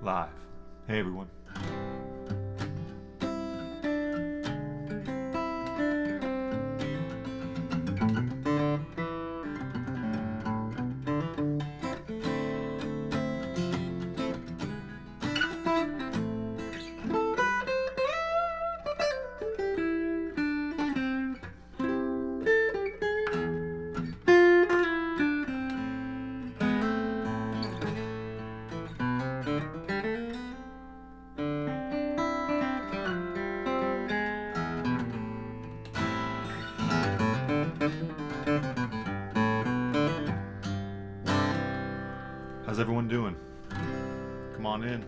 Live. Hey everyone. How's everyone doing? Come on in.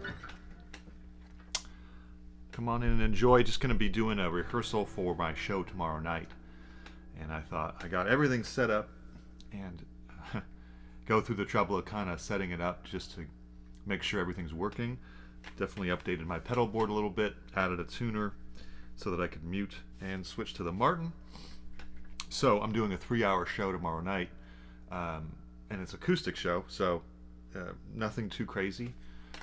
Come on in and enjoy. Just going to be doing a rehearsal for my show tomorrow night. And I thought I got everything set up and go through the trouble of kind of setting it up just to make sure everything's working. Definitely updated my pedal board a little bit, added a tuner so that I could mute and switch to the Martin. So I'm doing a 3-hour show tomorrow night, and it's an acoustic show, so nothing too crazy,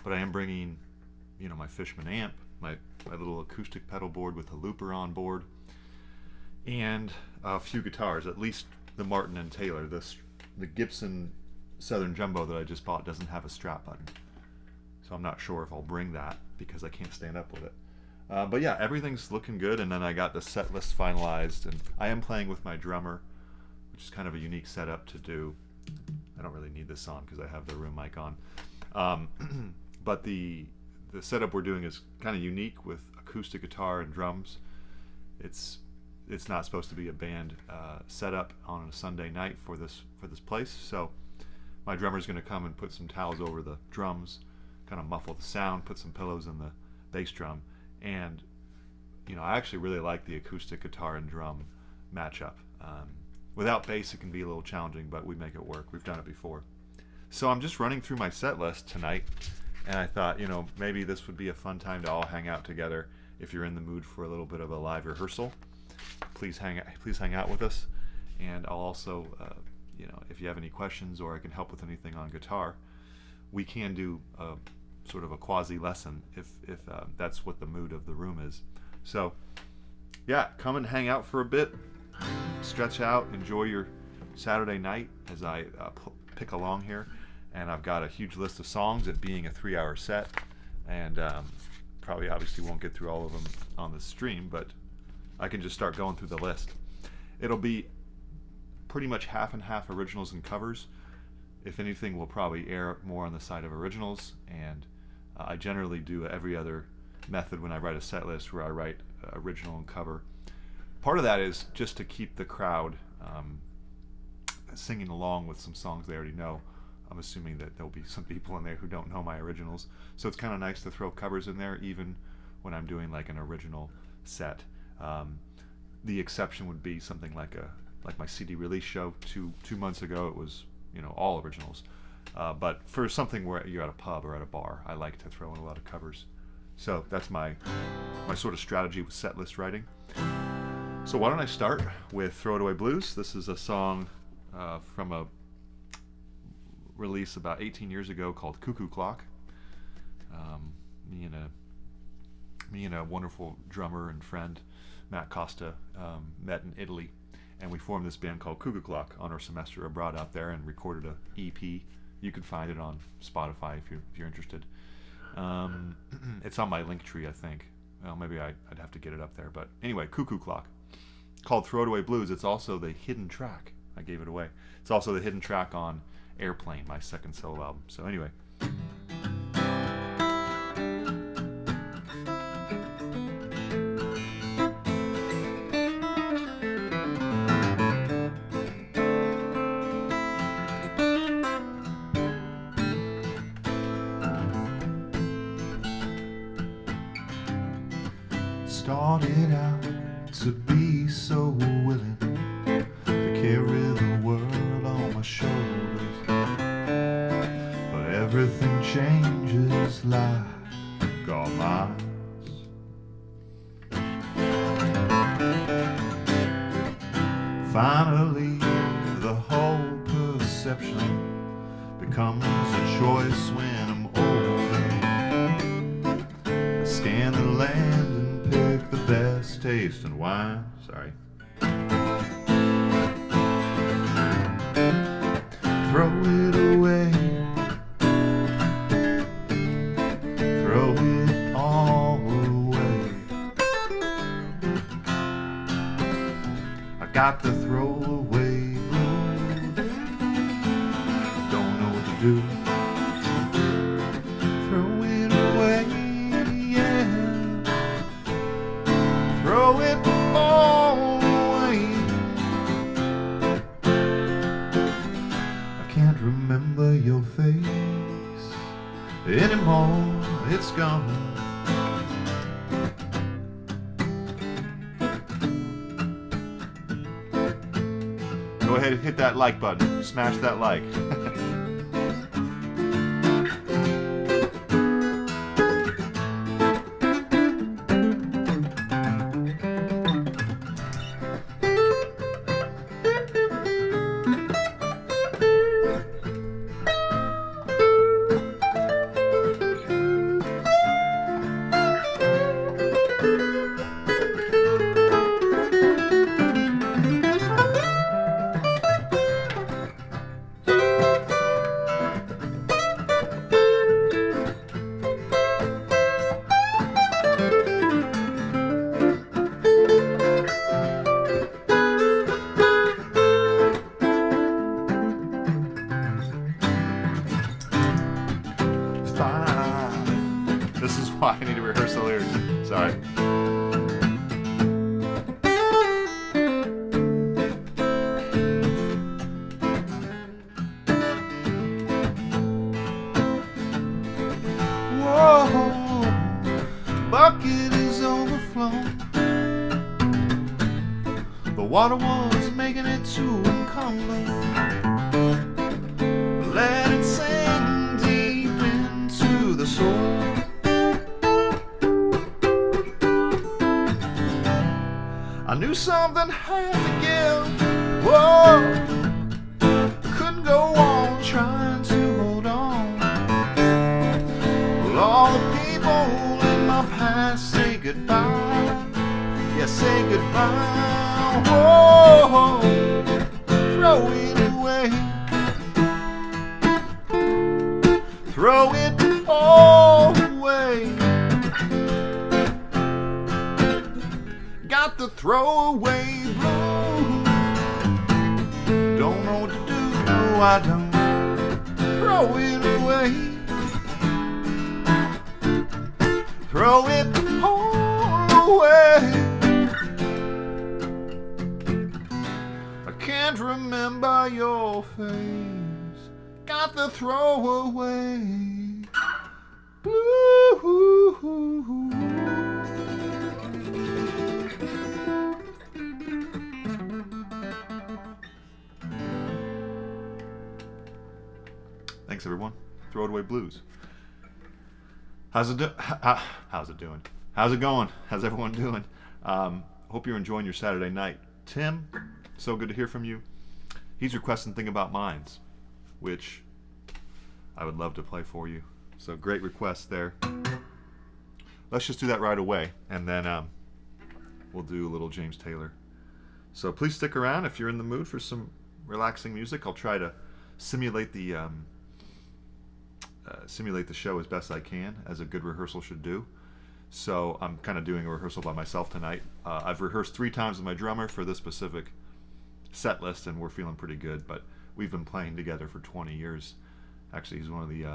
but I am bringing, my Fishman amp, my little acoustic pedal board with a looper on board, and a few guitars, at least the Martin and Taylor. The Gibson Southern Jumbo that I just bought doesn't have a strap button, so I'm not sure if I'll bring that because I can't stand up with it. But yeah, everything's looking good, and then I got the set list finalized, and I am playing with my drummer, which is kind of a unique setup to do. I don't really need this on because I have the room mic on. But the setup we're doing is kind of unique with acoustic guitar and drums. It's not supposed to be a band setup on a Sunday night for this place. So my drummer's going to come and put some towels over the drums, kind of muffle the sound, put some pillows in the bass drum, and I actually really like the acoustic guitar and drum matchup. Without bass, it can be a little challenging, but we make it work. We've done it before. So I'm just running through my set list tonight, and I thought, maybe this would be a fun time to all hang out together. If you're in the mood for a little bit of a live rehearsal, please hang out with us. And I'll also, if you have any questions or I can help with anything on guitar, we can do sort of a quasi lesson if that's what the mood of the room is. So yeah, come and hang out for a bit. Stretch out, enjoy your Saturday night as I pick along here, and I've got a huge list of songs, it being a 3-hour set, and probably obviously won't get through all of them on the stream, but I can just start going through the list. It'll be pretty much half and half originals and covers. If anything, we'll probably err more on the side of originals, and I generally do every other method when I write a set list where I write original and cover. Part of that is just to keep the crowd singing along with some songs they already know. I'm assuming that there'll be some people in there who don't know my originals, so it's kind of nice to throw covers in there even when I'm doing like an original set. The exception would be something like my CD release show two months ago. It was all originals, but for something where you're at a pub or at a bar, I like to throw in a lot of covers. So that's my sort of strategy with set list writing. So why don't I start with Roadway Blues. This is a song from a release about 18 years ago called Cuckoo Clock. Me and a wonderful drummer and friend, Matt Costa, met in Italy, and we formed this band called Cuckoo Clock on our semester abroad out there and recorded a EP. You can find it on Spotify if you're interested. It's on my link tree, I think. Well, maybe I'd have to get it up there, but anyway, Cuckoo Clock. Called Roadway Blues. It's also the hidden track. I gave it away. It's also the hidden track on Airplane, my second solo album. So anyway. Started out to be so willing to carry the world on my shoulders, but everything changes like all miles. Finally, the whole perception becomes a choice when I'm older. tasting wine. Sorry. Throw it away. Throw it all away. I got the throwaway blues. Don't know what to do. Throw it away, yeah. Throw it all away. I can't remember your face anymore. It's gone. Go ahead and hit that like button. Smash that like. This is why I need to rehearse the lyrics. Sorry. Whoa, bucket is overflowing. The water was making it too encumbered. Let it sink deep into the soul. I knew something had to give. Whoa, couldn't go on trying to hold on. Well, all the people in my past say goodbye. Yeah, say goodbye. Whoa, throw it away. Throw it all away. Got the throwaway blues. Don't know what to do, no I don't. Throw it away. Throw it all away. I can't remember your face. Got the throwaway blues. Thanks, everyone. Roadway Blues. How's it doing? How's it doing? How's it going? How's everyone doing? Hope you're enjoying your Saturday night. Tim, so good to hear from you. He's requesting Thing About Minds, which I would love to play for you. So great request there. Let's just do that right away, and then we'll do a little James Taylor. So please stick around if you're in the mood for some relaxing music. I'll try to simulate the show as best I can, as a good rehearsal should do. So I'm kind of doing a rehearsal by myself tonight. I've rehearsed 3 times with my drummer for this specific set list, and we're feeling pretty good. But we've been playing together for 20 years. Actually, he's one of the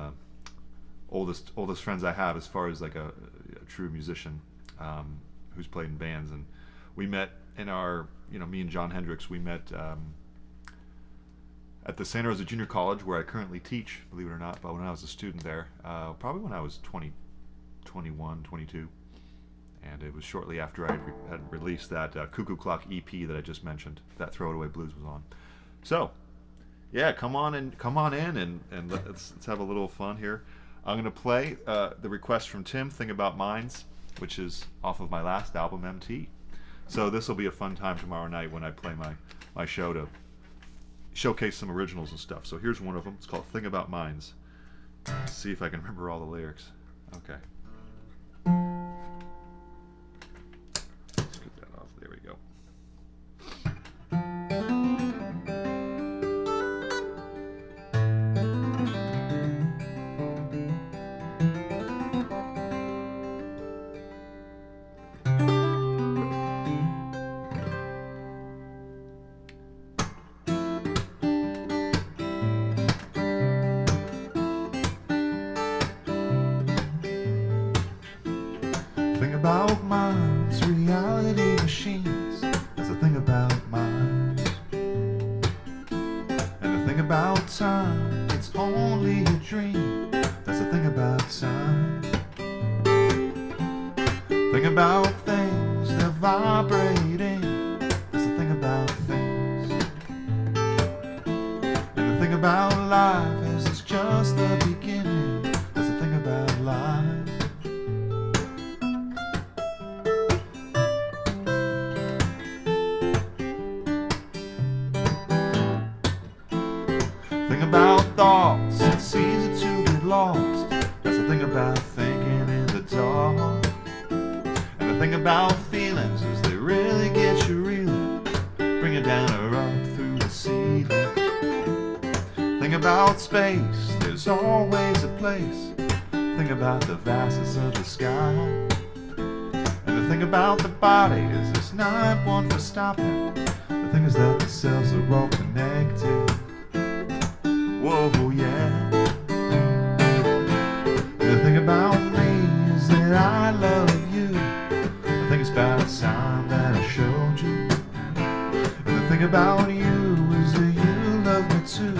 oldest friends I have, as far as like a true musician who's played in bands. And we met in our, me and John Hendricks, we met at the Santa Rosa Junior College, where I currently teach, believe it or not, but when I was a student there, probably when I was 21, 22. And it was shortly after I had released that Cuckoo Clock EP that I just mentioned, that Throwaway Blues was on. So, yeah, come on in and let's have a little fun here. I'm going to play the request from Tim, Thing About Minds, which is off of my last album, MT. So this will be a fun time tomorrow night when I play my show to showcase some originals and stuff. So here's one of them. It's called Thing About Minds. Let's see if I can remember all the lyrics. Okay. Let's get that off There we go. Thing about minds, reality machines. That's the thing about minds. And the thing about time, it's only a dream. That's the thing about time. Thing about things, they're vibrating. That's the thing about things. And the thing about life is it's just the beginning. That's the thing about life. Thing about thoughts, it's easy to get lost. That's the thing about thinking in the dark. And the thing about feelings is they really get you reeling, bring you down or up through the ceiling. Thing about space, there's always a place. Think about the vastness of the sky. And the thing about the body is there's not one for stopping. The thing is that the cells are all connected. Whoa, yeah. And the thing about me is that I love you. The thing is about time that I showed you. And the thing about you is that you love me too.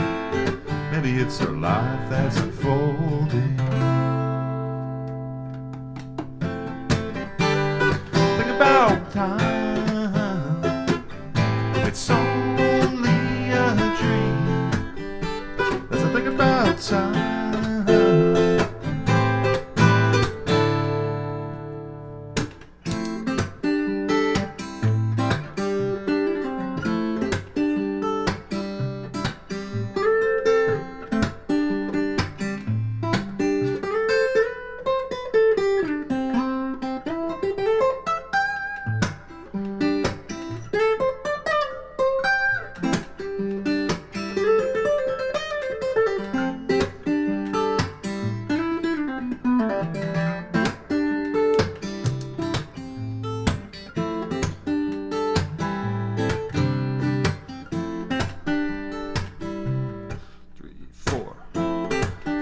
Maybe it's our life that's unfolding. Think about time. It's only a dream. That's the thing about time.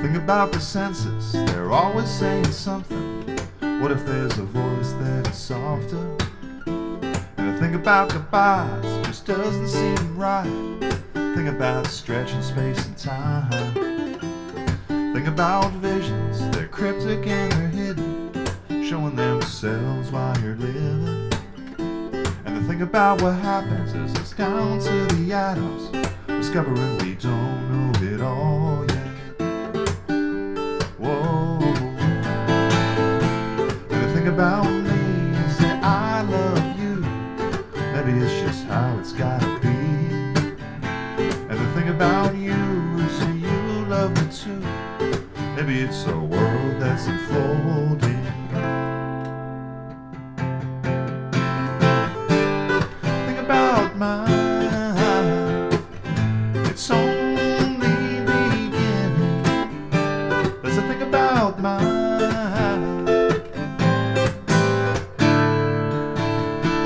Think about the senses, they're always saying something. What if there's a voice that is softer? And the thing about goodbyes just doesn't seem right. Think about stretching space and time. Think about visions, they're cryptic and they're hidden, showing themselves while you're living. And the thing about what happens is it's down to the atoms, discovering we don't know it all yet. Whoa. And the thing about me is that I love you. Maybe it's just how it's gotta be. And the thing about you is that you love me too. Maybe it's a world that's unfolding. Think about mine. It's only beginning. There's a thing about mine.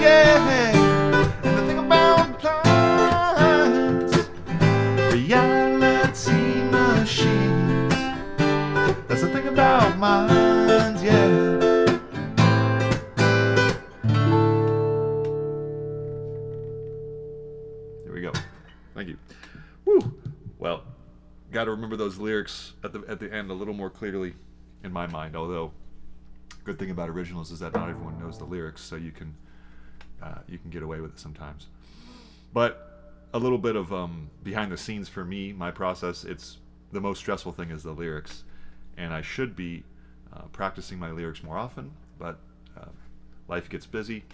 Yeah. And the thing about plans, reality machines. That's the thing about minds, yeah. There we go. Thank you. Woo. Well, got to remember those lyrics at the end a little more clearly in my mind. Although, good thing about originals is that not everyone knows the lyrics, so you can get away with it sometimes. But a little bit of behind the scenes for me, my process. It's the most stressful thing is the lyrics, and I should be practicing my lyrics more often, but life gets busy,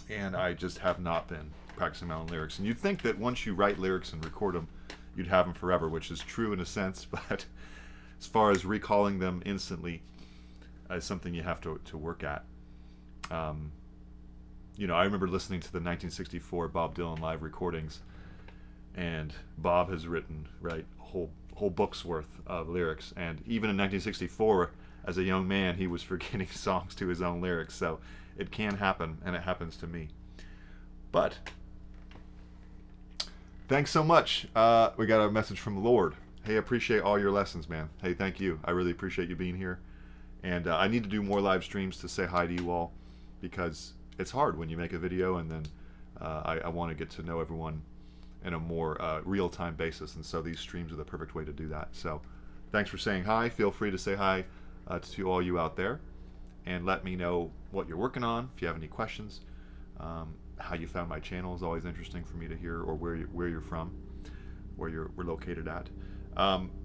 and I just have not been practicing my own lyrics. And you'd think that once you write lyrics and record them, you'd have them forever, which is true in a sense, but as far as recalling them instantly is something you have to work at. I remember listening to the 1964 Bob Dylan live recordings, and Bob has written, right, a whole book's worth of lyrics, and even in 1964, as a young man, he was forgetting songs to his own lyrics. So it can happen, and it happens to me. But thanks so much. We got a message from Lord. Hey, I appreciate all your lessons, man. Hey, thank you. I really appreciate you being here. And I need to do more live streams to say hi to you all, because it's hard when you make a video, and then I want to get to know everyone in a more real-time basis. And so these streams are the perfect way to do that. So thanks for saying hi. Feel free to say hi to all you out there, and let me know what you're working on. If you have any questions, how you found my channel is always interesting for me to hear, or where you're from, we're located at.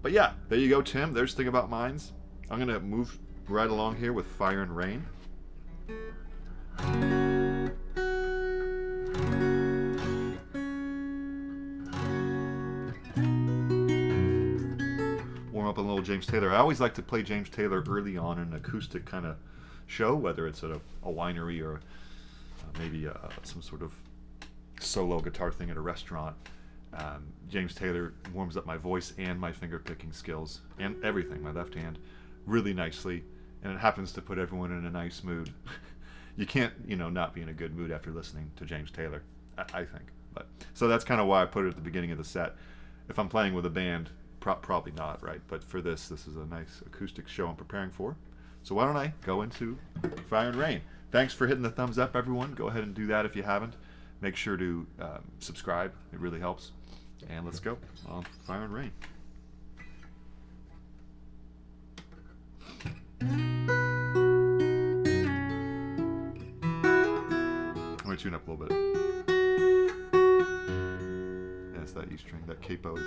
But yeah, there you go, Tim. There's Thing About Minds. I'm gonna move right along here with Fire and Rain. Warm up a little James Taylor. I always like to play James Taylor early on in an acoustic kind of show, whether it's at a winery or maybe some sort of solo guitar thing at a restaurant. James Taylor warms up my voice and my finger picking skills and everything, my left hand, really nicely, and it happens to put everyone in a nice mood. You can't, not be in a good mood after listening to James Taylor, I think. But so that's kind of why I put it at the beginning of the set. If I'm playing with a band, probably not, right? But for this is a nice acoustic show I'm preparing for. So why don't I go into Fire and Rain? Thanks for hitting the thumbs up, everyone. Go ahead and do that if you haven't. Make sure to subscribe. It really helps. And let's go on Fire and Rain. I'm going to tune up a little bit. Yeah, it's that E string, that capo is...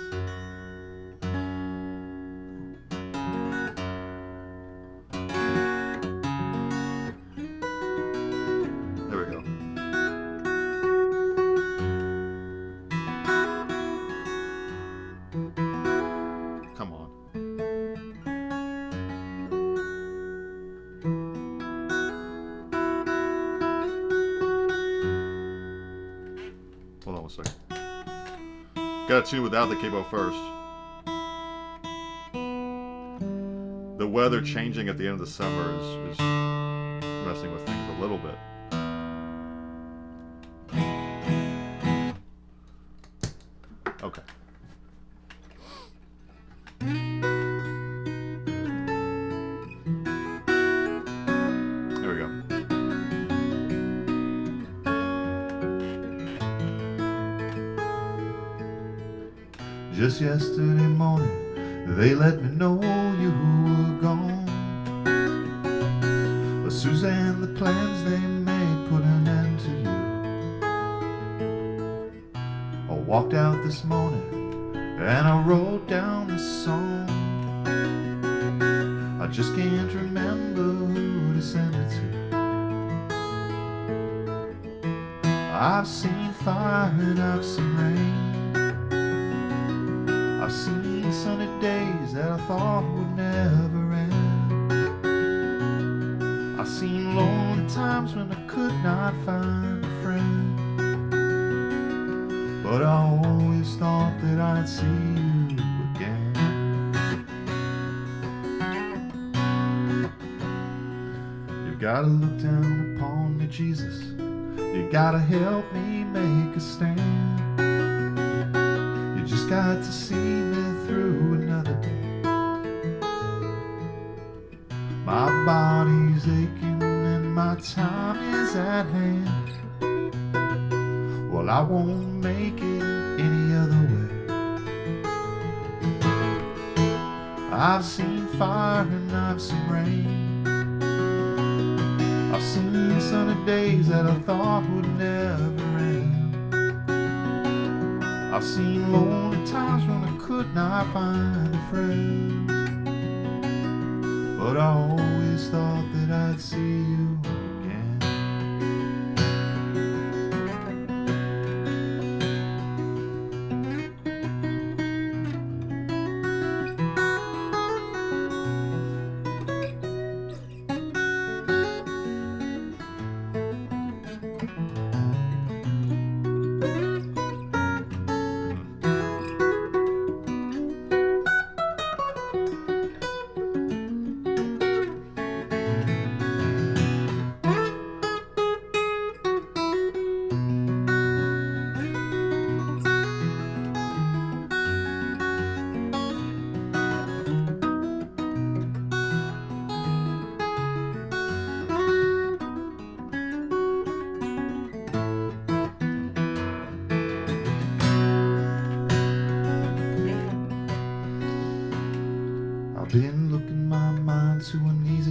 There we go. Come on. Hold on one second. Gotta tune without the capo first. The weather changing at the end of the summer is messing with things a little bit. Okay. There we go. Just yesterday morning, they let me know you were gone. But Suzanne, the plans they made put an end to you. I walked out this morning and I wrote down this song. I just can't remember who to send it to. I've seen fire and I've seen rain. I've seen sunny days that I thought would never end. I've seen lonely times when I could not find a friend. But I always thought that I'd see you again. You've gotta look down upon me, Jesus. You gotta help me make a stand. You just got to see me through another day. My body's aching and my time is at hand. Well, I won't make it any other way. I've seen fire and I've seen rain. I've seen sunny days that I thought would never end. I've seen lonely times when I could not find a friend. But I always thought that I'd see you again.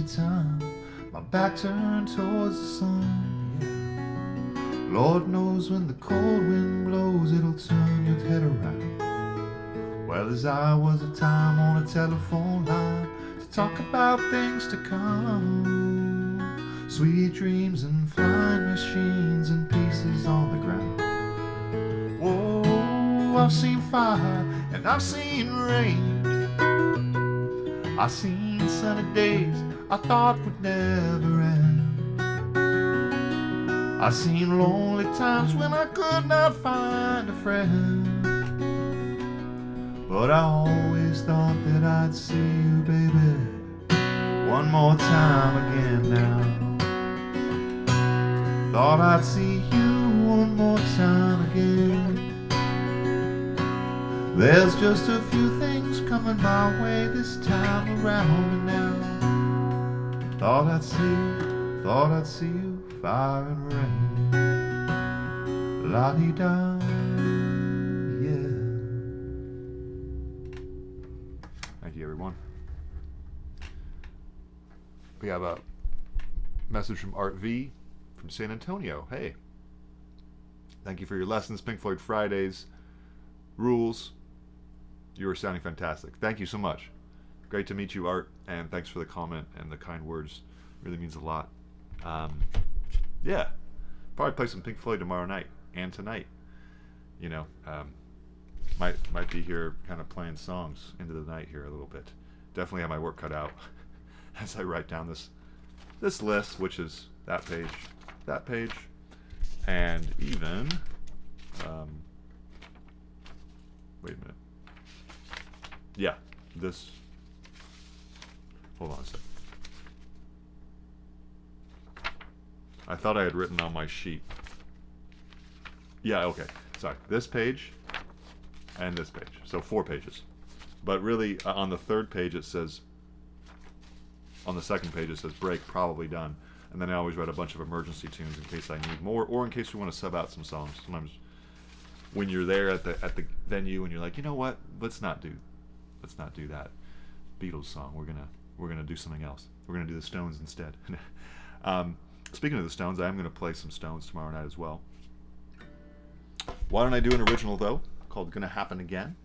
time, my back turned towards the sun, yeah. Lord knows when the cold wind blows, it'll turn your head around. Well, as I was a time on a telephone line to talk about things to come, sweet dreams and flying machines and pieces on the ground. Whoa, I've seen fire and I've seen rain. I've seen sunny days I thought would never end. I've seen lonely times when I could not find a friend. But I always thought that I'd see you, baby, one more time again now. Thought I'd see you one more time again. There's just a few things coming my way this time around, and now thought I'd see you, fire and rain, la-dee-da, yeah. Thank you, everyone. We have a message from Art V from San Antonio. Hey, thank you for your lessons, Pink Floyd Fridays, rules. You are sounding fantastic. Thank you so much. Great to meet you, Art, and thanks for the comment and the kind words. Really means a lot. Yeah, probably play some Pink Floyd tomorrow night and tonight. You know, might be here kind of playing songs into the night here a little bit. Definitely have my work cut out as I write down this list, which is that page, and even wait a minute. Yeah, this. Hold on a sec. I thought I had written on my sheet. Yeah, okay. Sorry. This page and this page. So 4 pages. But really, on the third page it says, on the second page it says break, probably done. And then I always write a bunch of emergency tunes in case I need more, or in case we want to sub out some songs. Sometimes when you're there at the venue and you're like, you know what, let's not do that Beatles song. We're gonna do something else. We're gonna do the Stones instead. Speaking of the Stones, I am gonna play some Stones tomorrow night as well. Why don't I do an original though, called "Gonna Happen Again"?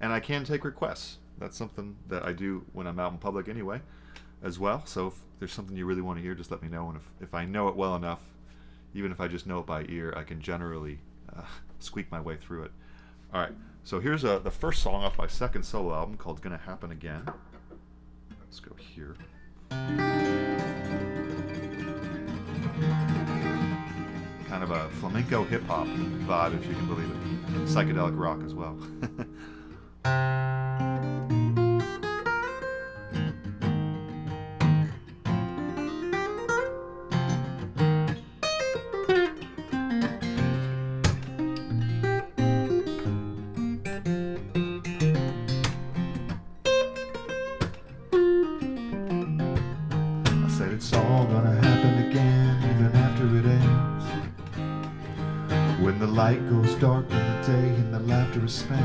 And I can take requests. That's something that I do when I'm out in public anyway, as well. So if there's something you really want to hear, just let me know. And if I know it well enough, even if I just know it by ear, I can generally squeak my way through it. All right. So here's the first song off my second solo album called "Gonna Happen Again." Let's go here. Kind of a flamenco hip-hop vibe, if you can believe it. Psychedelic rock as well. It's all gonna happen again, even after it ends. When the light goes dark in the day and the laughter is spent,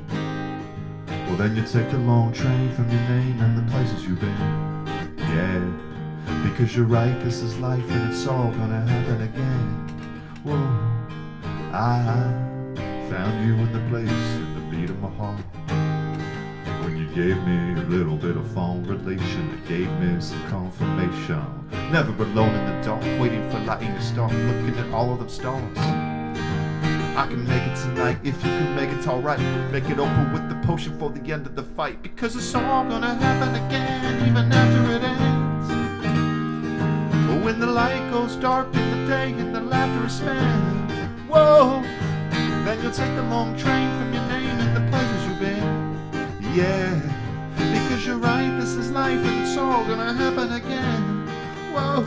well then you take the long train from your name and the places you've been. Yeah, because you're right, this is life and it's all gonna happen again. Whoa, I found you in the place, in the beat of my heart. When you gave me a little bit of phone relation, it gave me some confirmation. Never alone in the dark, waiting for lightning to start, looking at all of them stars. I can make it tonight, if you can make it alright. Make it open with the potion for the end of the fight, because it's all gonna happen again, even after it ends. But when the light goes dark in the day and the laughter is spent, whoa, then you'll take the long train from your name and the places you've been. Yeah, because you're right, this is life and it's all gonna happen again. Whoa.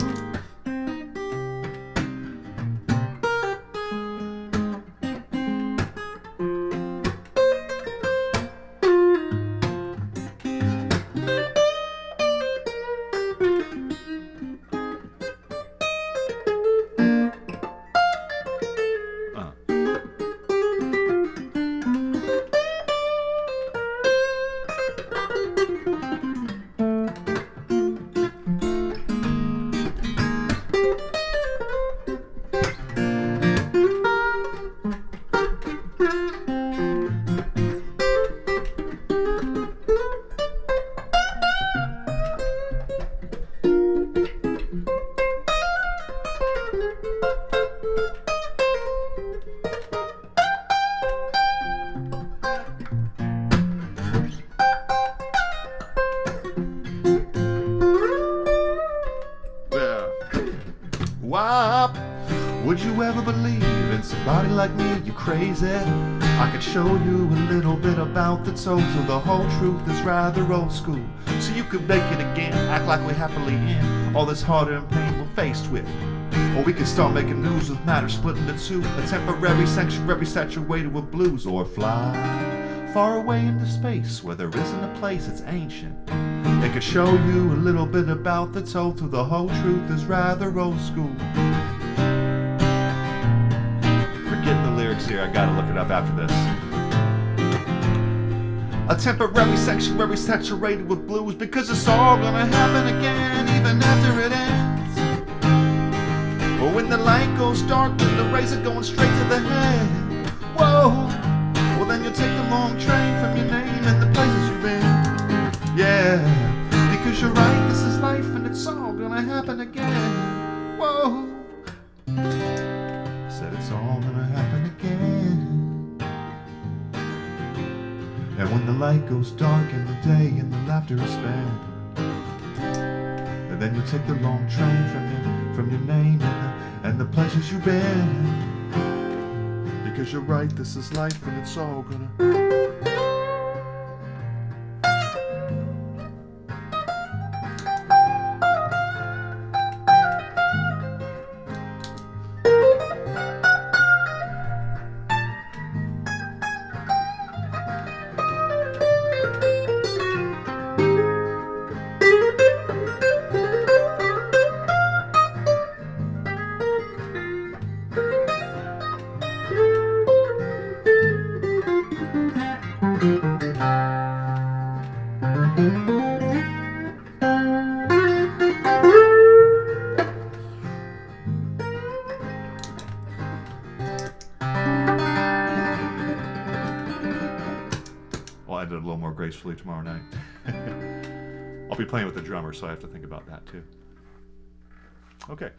stop. Would you ever believe in somebody like me? You crazy? I could show you a little bit about the total. The whole truth is rather old school. So you could make it again, act like we're happily in all this heartache and pain we're faced with. Or we could start making news with matter split into two. A temporary sanctuary saturated with blues. Or fly far away into space where there isn't a place that's ancient. It could show you a little bit about the total. The whole truth is rather old school. Forgetting the lyrics here, I gotta look it up after this. A temporary sanctuary saturated with blues, because it's all gonna happen again, even after it ends. Or when the light goes dark and the rays are going straight to the head. Whoa, well then you'll take the long train from your name and the places you've been. Yeah, because you're right, this is life and it's all gonna happen again. Whoa, said it's all gonna happen again. And when the light goes dark in the day and the laughter is spent, and then you take the long train from your name and the pleasures you've been. Because you're right, this is life and it's all gonna. I'll edit a little more gracefully tomorrow night. I'll be playing with the drummer, so I have to think about that too. Okay.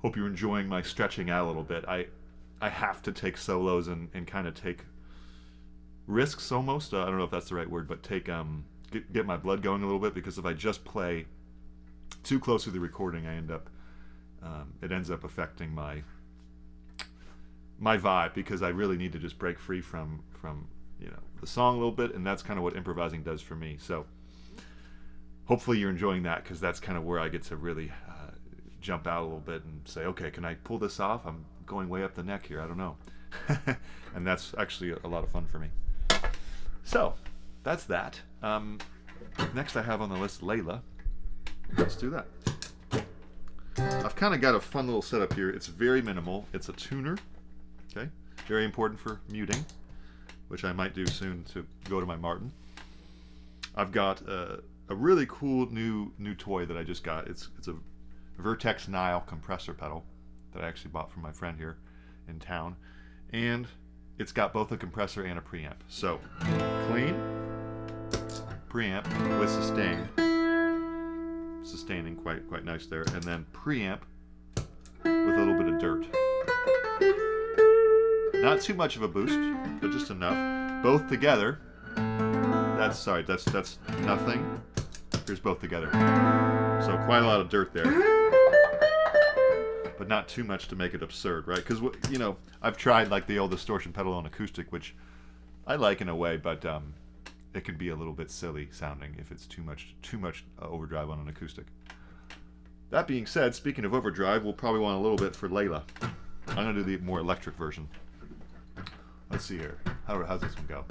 Hope you're enjoying my stretching out a little bit. I have to take solos and kind of take risks almost. I don't know if that's the right word, but take get my blood going a little bit, because if I just play too close to the recording, I end up it ends up affecting my vibe, because I really need to just break free from the song a little bit, and that's kind of what improvising does for me. So hopefully you're enjoying that, because that's kind of where I get to really jump out a little bit and say, okay, can I pull this off? I'm going way up the neck here, I don't know. And that's actually a lot of fun for me. So that's that. Next I have on the list Layla. Let's do that. I've kind of got a fun little setup here. It's very minimal. It's a tuner, okay? Very important for muting, which I might do soon to go to my Martin. I've got a really cool new toy that I just got. It's a Vertex Nile compressor pedal that I actually bought from my friend here in town, and it's got both a compressor and a preamp. So clean preamp with sustaining quite nice there, and then preamp with a little bit of dirt. Not too much of a boost, but just enough. Both together. That's nothing. Here's both together. So quite a lot of dirt there, but not too much to make it absurd, right? Because I've tried like the old distortion pedal on acoustic, which I like in a way, but it can be a little bit silly sounding if it's too much overdrive on an acoustic. That being said, speaking of overdrive, we'll probably want a little bit for Layla. I'm gonna do the more electric version. Let's see here. How's this one go?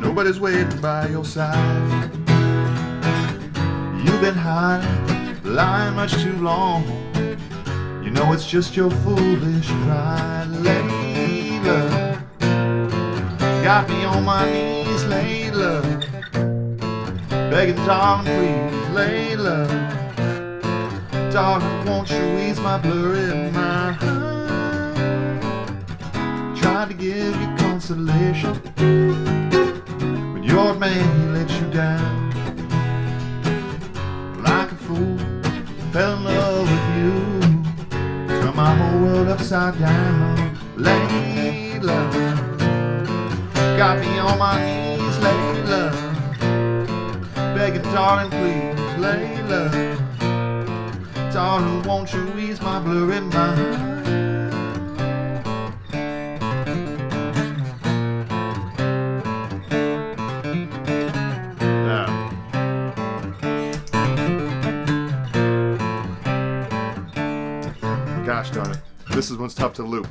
Nobody's waiting by your side. You've been hiding, lying much too long. You know it's just your foolish pride, Layla. Got me on my knees, Layla, begging, darling, please, Layla. Darling, won't you ease my blurry mind? Tried to give you consolation when your man, he let you down. Like a fool, fell in love with you, turned my whole world upside down, Layla. Got me on my knees, Layla, begging, darling, please, Layla. Darling, won't you ease my blurry mind? Gosh darn it. This is one's tough to loop.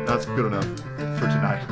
That's good enough for tonight.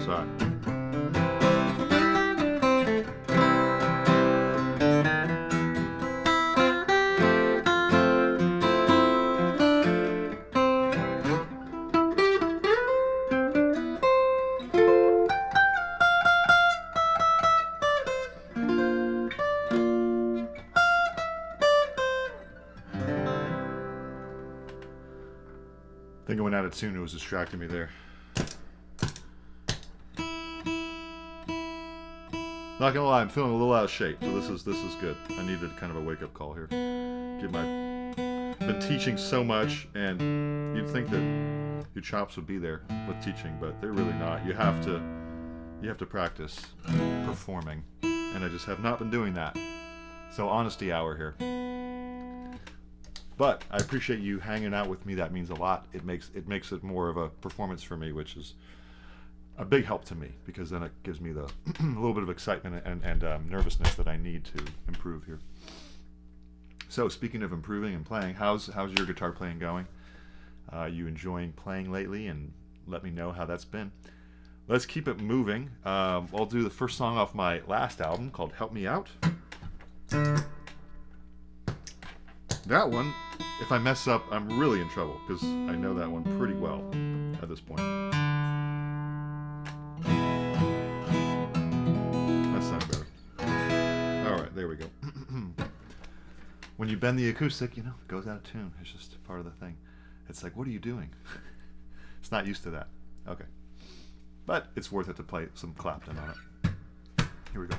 Sorry. I think I went out of tune. It was distracting me there. Not gonna lie, I'm feeling a little out of shape, so this is good. I needed kind of a wake-up call here. Been teaching so much, and you'd think that your chops would be there with teaching, but they're really not. You have to practice performing, and I just have not been doing that. So honesty hour here. But I appreciate you hanging out with me. That means a lot. It makes it more of a performance for me, which is a big help to me, because then it gives me the a little bit of excitement and nervousness that I need to improve here. So speaking of improving and playing, how's your guitar playing going? You enjoying playing lately? And let me know how that's been. Let's keep it moving. I'll do the first song off my last album called Help Me Out. That one, if I mess up, I'm really in trouble, because I know that one pretty well at this point. That sounds better. Alright, there we go. When you bend the acoustic, it goes out of tune. It's just part of the thing. It's like, what are you doing? It's not used to that. Okay. But it's worth it to play some Clapton on it. Here we go.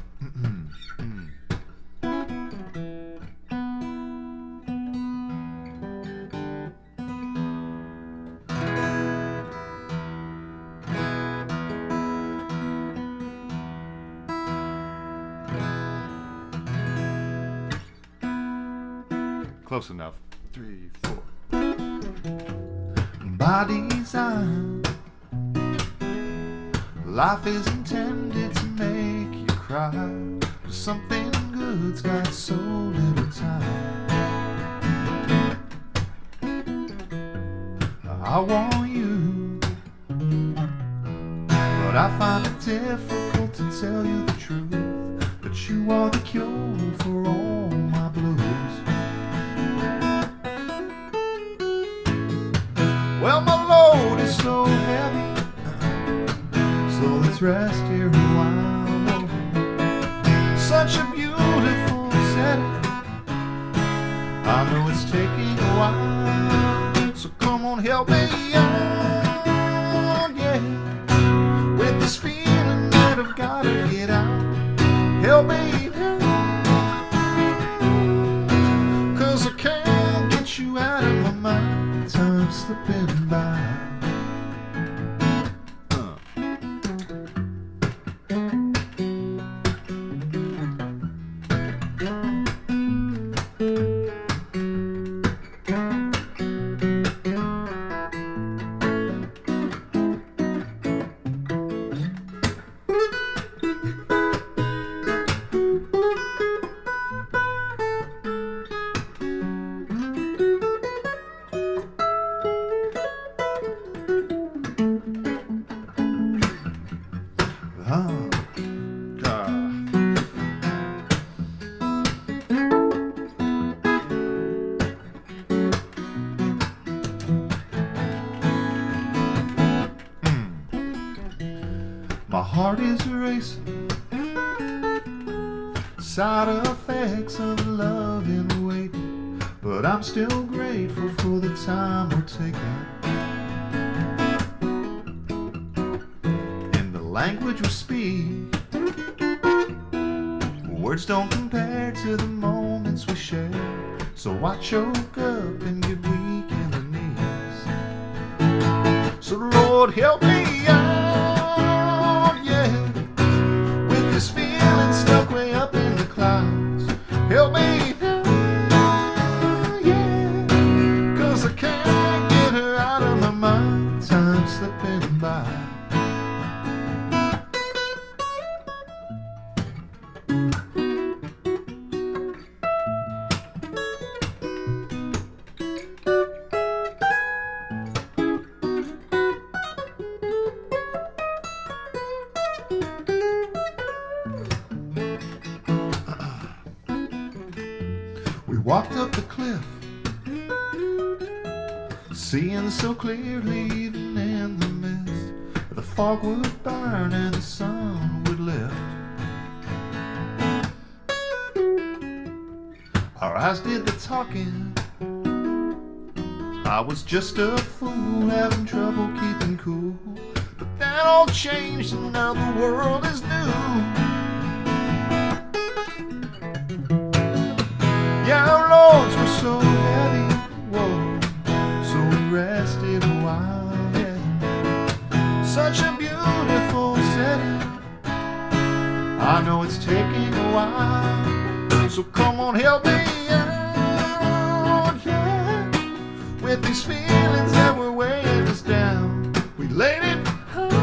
Close enough. 3, 4. By design, life is intended to make you cry, but something good's got so little time. I want you, but I find it difficult to tell you the truth, that you are the cure for all my blues. Well, my load is so heavy, so let's rest here a while. Such a beautiful setting, I know it's taking a while, so come on, help me out, yeah, with this feeling that I've gotta get out. Help me now, 'cause I can't get you out of my mind. Time's slipping by. My heart is racing, side effects of love and waiting, but I'm still grateful for the time we're taking. In the language we speak, words don't compare to the moments we share, so I choke up and get weak in the knees. So Lord, help me out, yeah, with this feeling stuck way up in the clouds. Help me now, yeah, 'cause I can't get her out of my mind. Time's slipping by. We walked up the cliff, seeing so clearly even in the mist. The fog would burn and the sun would lift. Our eyes did the talking. I was just a fool having trouble keeping cool, but that all changed and now the world is new. Yeah, our loads were so heavy, whoa, so we rested a while, yeah. Such a beautiful setting, I know it's taking a while, so come on, help me out, yeah, with these feelings that were weighing us down. We laid it out,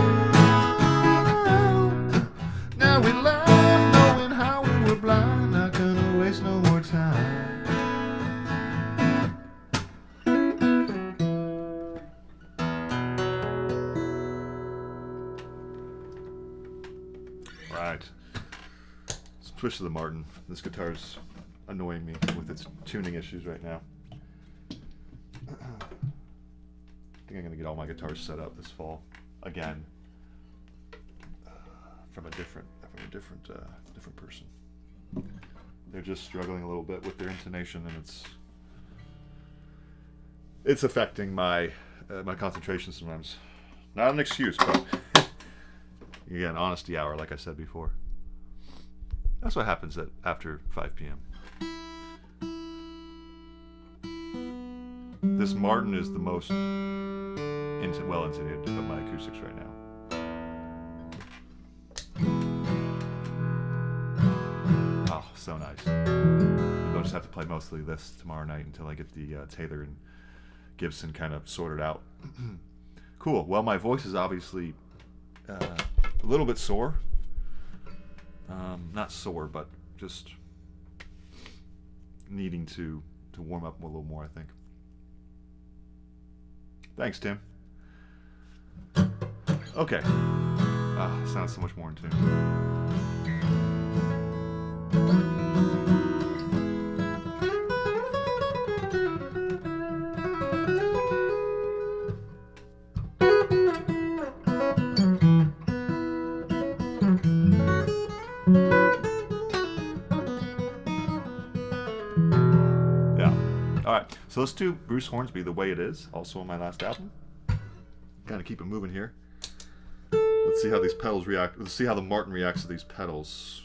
now we laugh knowing how we were blind, not gonna waste no more time. Right. Switch to the Martin. This guitar's annoying me with its tuning issues right now. I think I'm gonna get all my guitars set up this fall again, from a different person. They're just struggling a little bit with their intonation, and it's affecting my my concentration sometimes. Not an excuse, but again, honesty hour, like I said before. That's what happens after 5 p.m. This Martin is the most well insulated of my acoustics right now. Oh, so nice. I'll just have to play mostly this tomorrow night until I get the Taylor and Gibson kind of sorted out. Cool. Well, my voice is obviously a little bit sore. Not sore, but just needing to warm up a little more, I think. Thanks, Tim. Okay. Sounds so much more in tune. Alright, so let's do Bruce Hornsby, The Way It Is, also on my last album. Kind of keep it moving here. Let's see how these pedals react. Let's see how the Martin reacts to these pedals.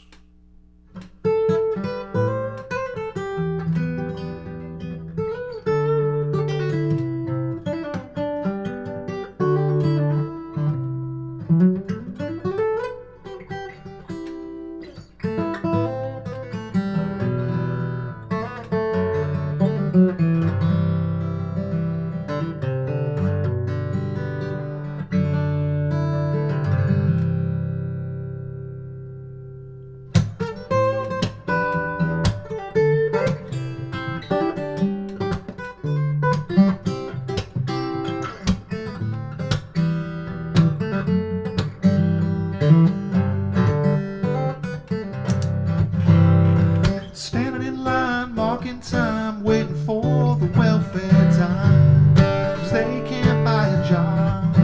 Standing in line, marking time, waiting for the welfare time, 'cause they can't buy a job.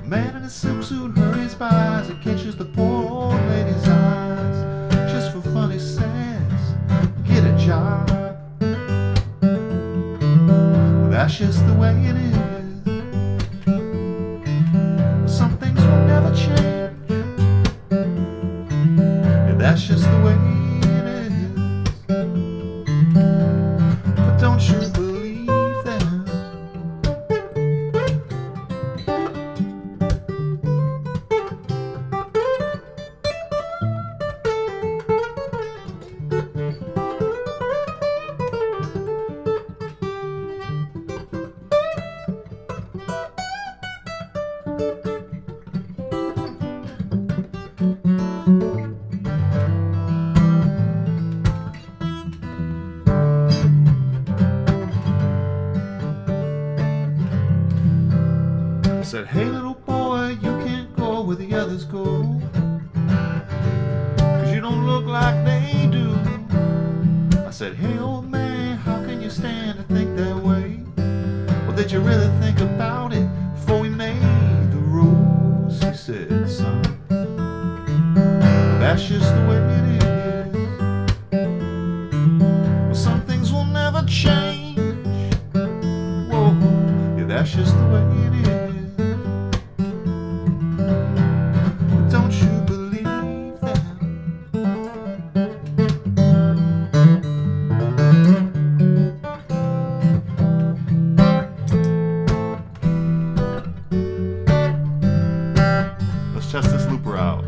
Man in a silk suit hurries by as it catches the poor old lady's eyes. Just for fun he says, get a job. That's just the way it is. Some things will never change. Yeah, that's just the way it is. But don't you believe them? I said, hey little boy, you can't go where the others go, 'cause you don't look like they do. I said, hey old man, how can you stand to think that way? Well, did you really think about it before we made the rules? He said, son, that's just the way it is. Well, some things will never change. Whoa, yeah, that's just the way it is. Don't you believe them? Let's test this looper out.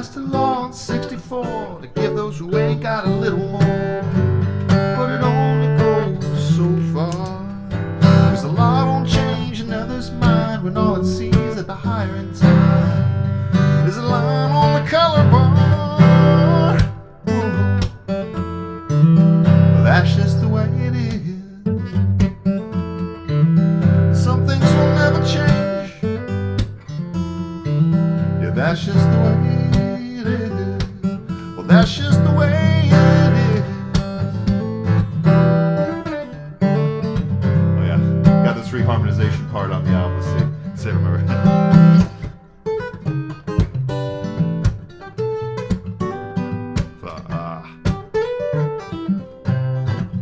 last till on 64 to give those who ain't got a little more. But it only goes so far, 'cause the law don't change another's mind when all it sees at the higher end time is a line on the color bar. Well, that's just the way it is. Some things will never change. Yeah, that's just the way it is. Well, that's just the way it is. Oh yeah, got this reharmonization part on the album. Let's see if I remember.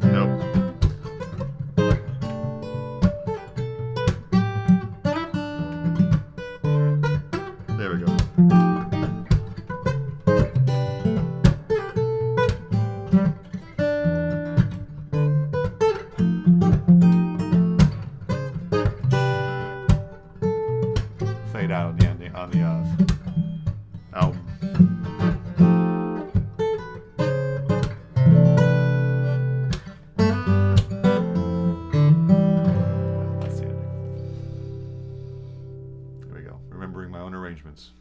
Nope. There we go. Fade out on the ending on the album. That's the ending. There we go. Remembering my own arrangements.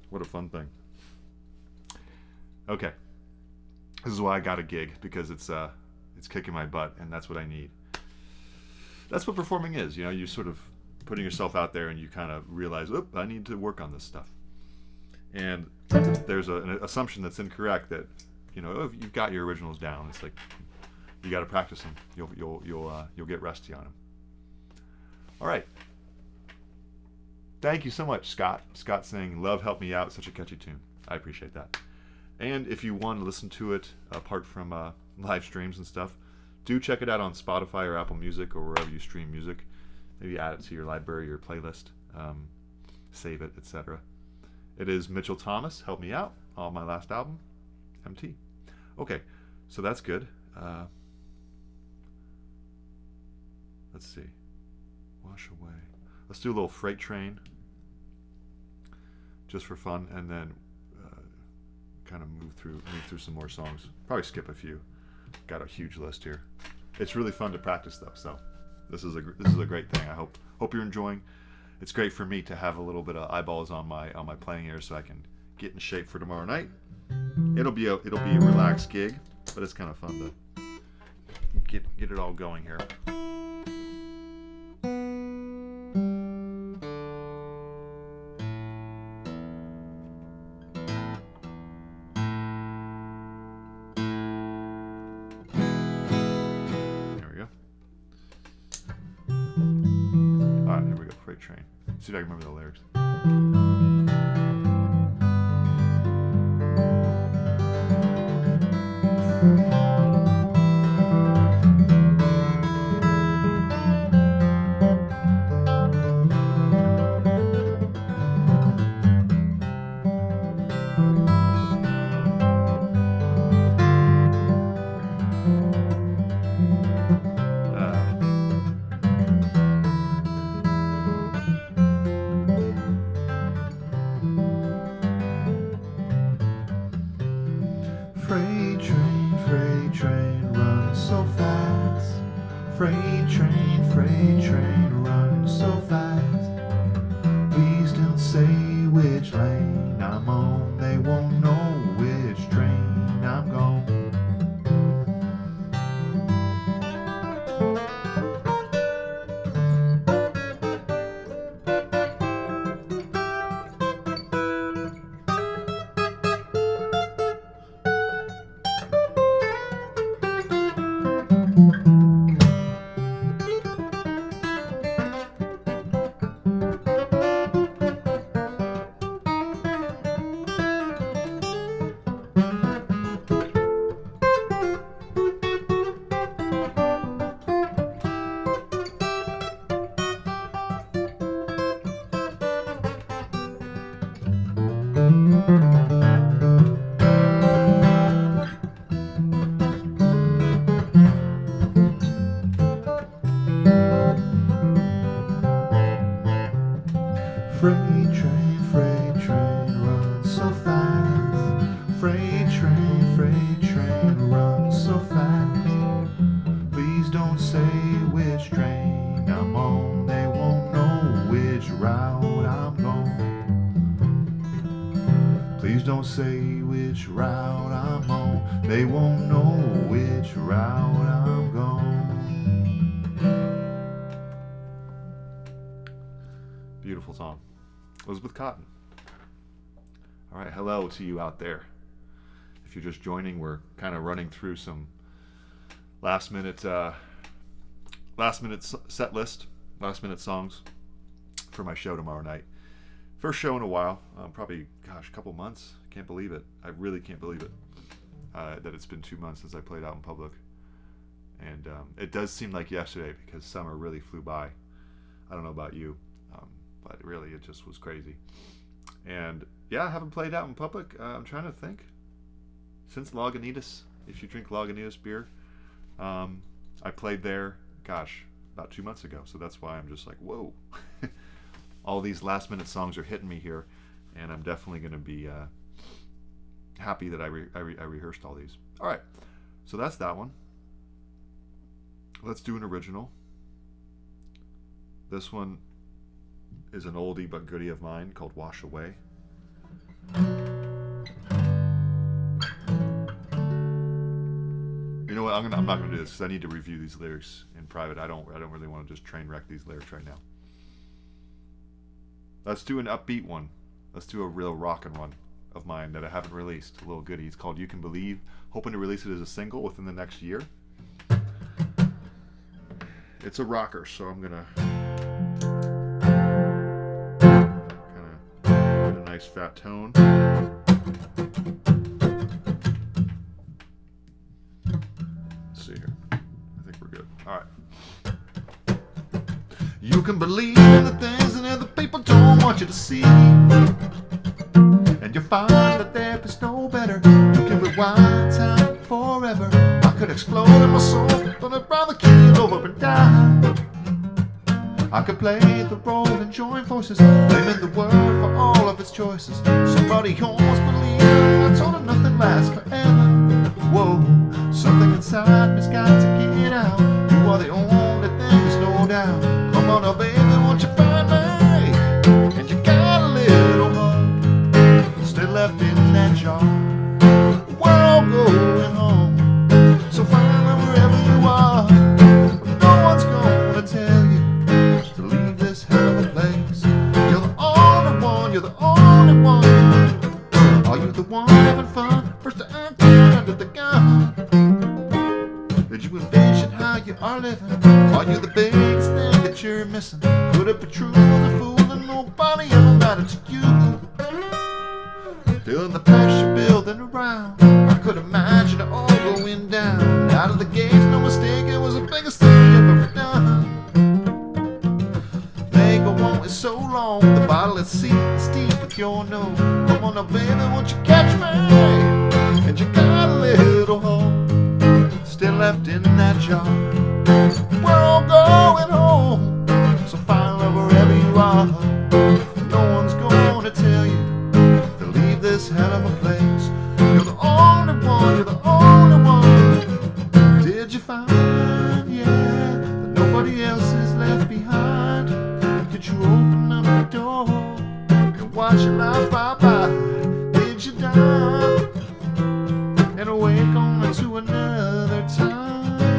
What a fun thing. Okay. This is why I got a gig, because it's kicking my butt, and that's what I need. That's what performing is, you know. You sort of putting yourself out there, and you kind of realize, oh, I need to work on this stuff. And there's an assumption that's incorrect that, you know, if you've got your originals down, it's like you got to practice them. You'll get rusty on them. All right. Thank you so much, Scott. Scott saying, "Love, help me out." Such a catchy tune. I appreciate that. And if you want to listen to it apart from live streams and stuff, do check it out on Spotify or Apple Music or wherever you stream music. Maybe add it to your library or playlist, save it, etc. It is Mitchell Thomas, Help Me Out, on my last album, MT. Okay, so that's good. Let's see. Wash Away. Let's do a little Freight Train, just for fun, and then kind of move through some more songs. Probably skip a few. Got a huge list here. It's really fun to practice though, so this is a great thing. I hope you're enjoying. It's great for me to have a little bit of eyeballs on my playing ears, so I can get in shape for tomorrow night. It'll be a relaxed gig, but it's kind of fun to get it all going here. Freight Train. See if I can remember the lyrics. Freight train, run so fast. Freight train, run so fast. Please don't say which lane I'm on. They won't know which train I'm gone. Freight train, run so fast. which route I'm on. They won't know which route I'm going. Beautiful song. Elizabeth Cotton. All right, hello to you out there. If you're just joining, we're kind of running through some last minute set list, last minute songs for my show tomorrow night. First show in a while, probably, gosh, a couple months. Can't believe it. I really can't believe it that it's been 2 months since I played out in public. And it does seem like yesterday because summer really flew by. I don't know about you, but really it just was crazy. And yeah, I haven't played out in public. I'm trying to think. Since Lagunitas, if you drink Lagunitas beer, I played there, gosh, about 2 months ago. So that's why I'm just like, whoa. All these last minute songs are hitting me here, and I'm definitely going to be happy that I rehearsed all these. All right, so that's that one. Let's do an original. This one is an oldie but goodie of mine called Wash Away. You know what? I'm not gonna do this because I need to review these lyrics in private. I don't really want to just train wreck these lyrics right now. Let's do an upbeat one. Let's do a real rockin' one of mine that I haven't released. A little goodie. It's called You Can Believe. Hoping to release it as a single within the next year. It's a rocker, so I'm gonna kind of get a nice fat tone. Let's see here. I think we're good. All right. You can believe in the things that other people don't want you to see, and you'll find that there is no better. You can rewind time forever. I could explode in my soul, but I'd rather keel over and die. I could play the role and join forces, blaming the world for all of its choices. Somebody almost believed I told her nothing lasts forever. Whoa, something inside me's got to get out. You are the only thing, there's no doubt. Come on now, baby, won't you find me? And you got a little heart still left in that jar. We're all going home, so find out wherever you are. No one's gonna tell you to leave this hell of a place. You're the only one, you're the only one. Are you the one having fun? First to act under the gun. Did you envision how you are living? Are you the biggest thing that you're missing? Could it be true as a fool and nobody ever mattered to you? Feeling the pressure building around, I could imagine it all going down. Out of the gate, no mistake, it was the biggest thing you've ever done. Make a want is so long, the bottle is deep with your nose. Come on now, baby, won't you catch me? And you got a little hope still left in that jar. We're all going home, so find love wherever you are. No one's gonna tell you to leave this hell of a place. You're the only one, you're the only one. Did you find, yeah, that nobody else is left behind? Did you open up the door and watch your life fly by? Did you die and awake on to another time?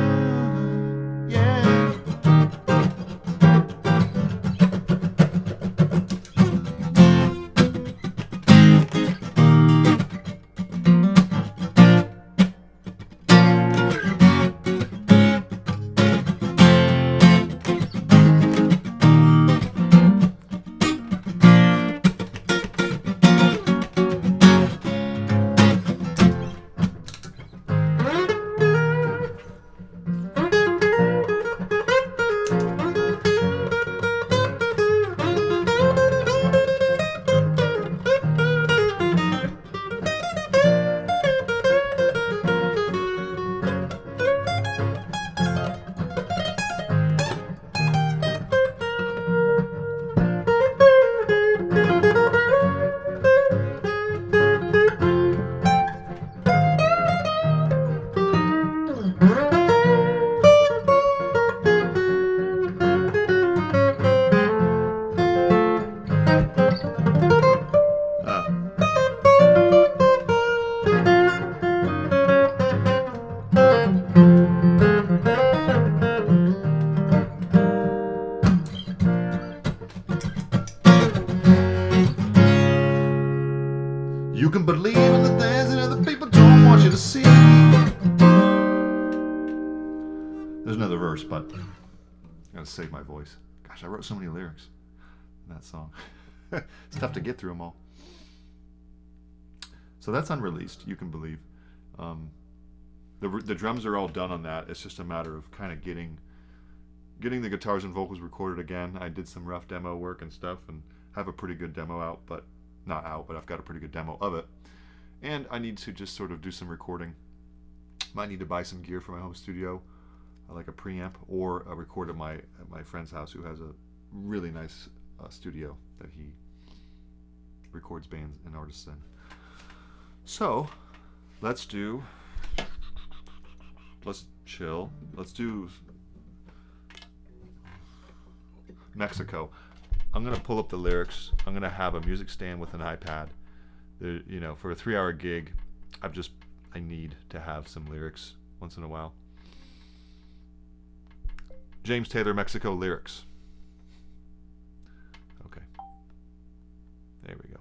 There's another verse, but I gotta save my voice. Gosh, I wrote so many lyrics in that song. It's tough to get through them all. So that's unreleased, you can believe. The drums are all done on that. It's just a matter of kind of getting the guitars and vocals recorded again. I did some rough demo work and stuff, and have a pretty good demo out, but not out, but I've got a pretty good demo of it. And I need to just sort of do some recording. Might need to buy some gear for my home studio, like a preamp, or a record at my friend's house, who has a really nice studio that he records bands and artists in. So let's chill. Let's do Mexico. I'm gonna pull up the lyrics. I'm gonna have a music stand with an iPad. You know, for a 3-hour gig, I need to have some lyrics once in a while. James Taylor, Mexico lyrics. Okay. There we go.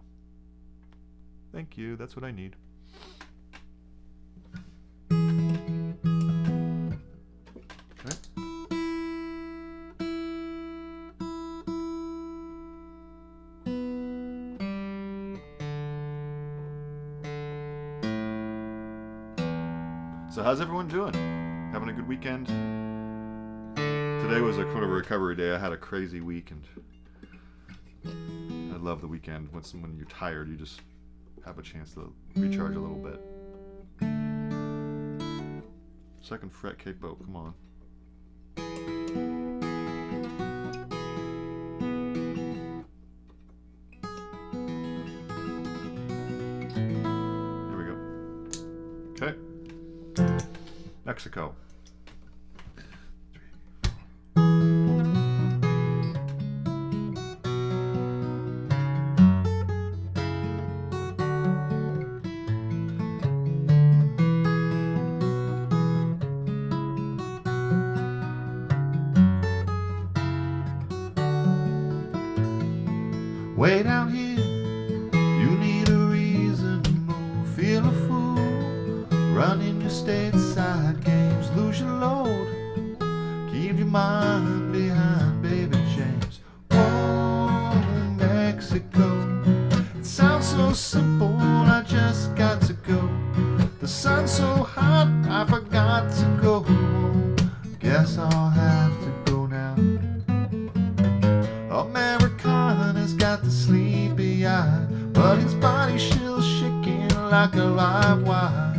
Thank you. That's what I need. Okay. So how's everyone doing? Having a good weekend? Today was a kind of a recovery day. I had a crazy week, and I love the weekend. When you're tired, you just have a chance to recharge a little bit. Second fret capo, come on. Here we go. Okay. Mexico. Way down here, you need a reason to move. Feel a fool, running your stateside games. Lose your load, keep your mind behind baby James. Oh, Mexico, it sounds so simple, I just got to go. The sun's so hot, I forgot to go home. Guess I'll have to go now. American has got the sleepy eye, but his body's still shaking like a live wire.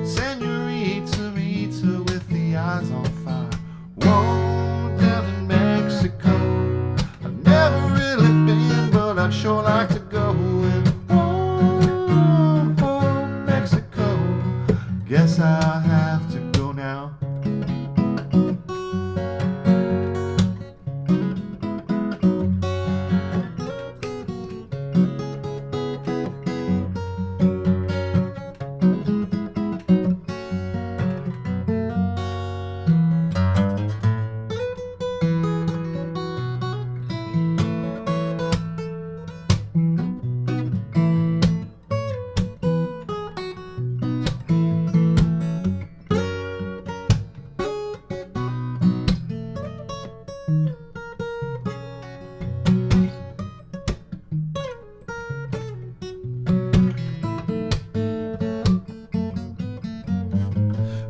Senorita Rita with the eyes on fire. Whoa, down in Mexico, I've never really been, but I'd sure like to go. And whoa, Mexico, guess I'll have to go now.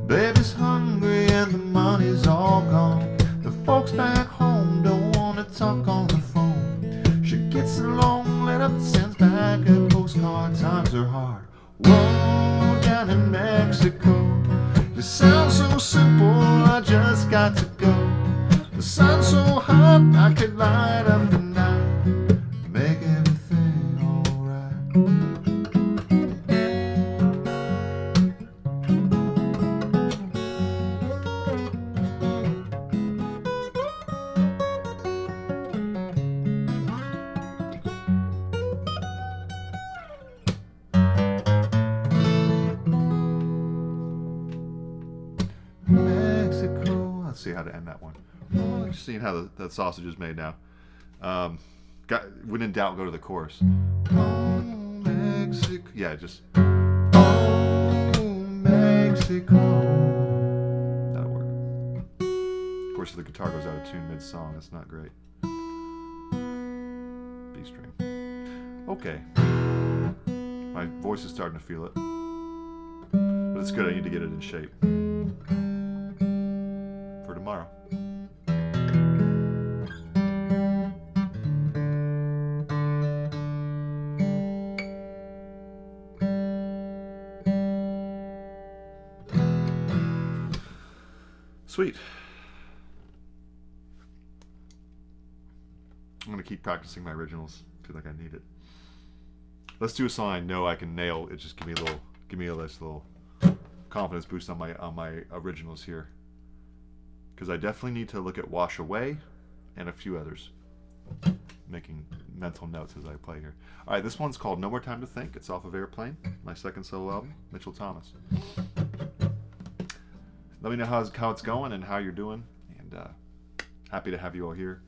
Baby's hungry and the money's all gone. The folks back home don't wanna talk on the phone. She gets a long letter, sends back a postcard. Times are hard. Whoa, down in Mexico, you sound so simple, I just got to go. The sun's so hot, I could light up the night, make everything alright. Mexico. Let's see how to end that one. Just seeing how the sausage is made now. When in doubt, go to the chorus. Oh, Mexico. Yeah, just Oh, Mexico. that'll work. verse of the guitar goes out of tune mid-song. That's not great. B string. Okay. My voice is starting to feel it. But it's good. I need to get it in shape for tomorrow. Sweet. I'm going to keep practicing my originals. Feel like I need it. Let's do a song I know I can nail. It just give me a nice little confidence boost on my originals here. Because I definitely need to look at Wash Away and a few others. Making mental notes as I play here. Alright, this one's called No More Time to Think. It's off of Airplane, my second solo album, Mitchell Thomas. Let me know how it's going and how you're doing, and happy to have you all here.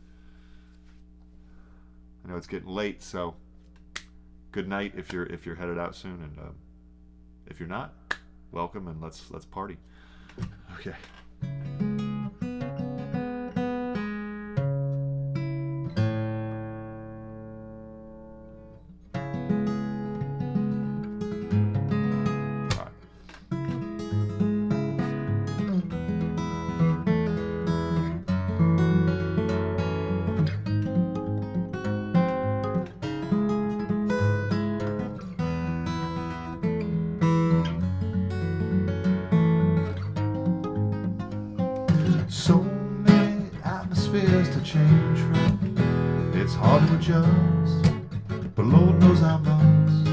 I know it's getting late, so good night if you're headed out soon, and if you're not, welcome, and let's party. Okay. So many atmospheres to change from. It's hard to adjust, but Lord knows I must.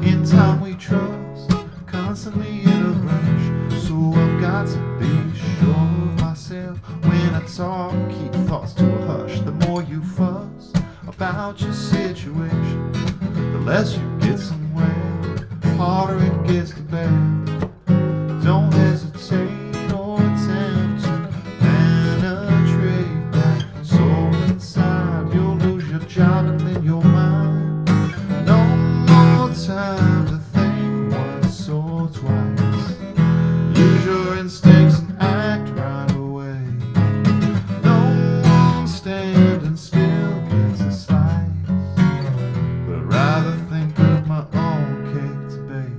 In time we trust, constantly in a rush. So I've got to be sure of myself when I talk. Keep thoughts to a hush. The more you fuss about your situation, the less you get somewhere, the harder it gets to bear. Don't hesitate or attempt to penetrate that soul inside. You'll lose your job and then your mind. No more time to think once or twice. Use your instincts and act right away. No one standing still gets a slice, but rather think of my own cake to bake.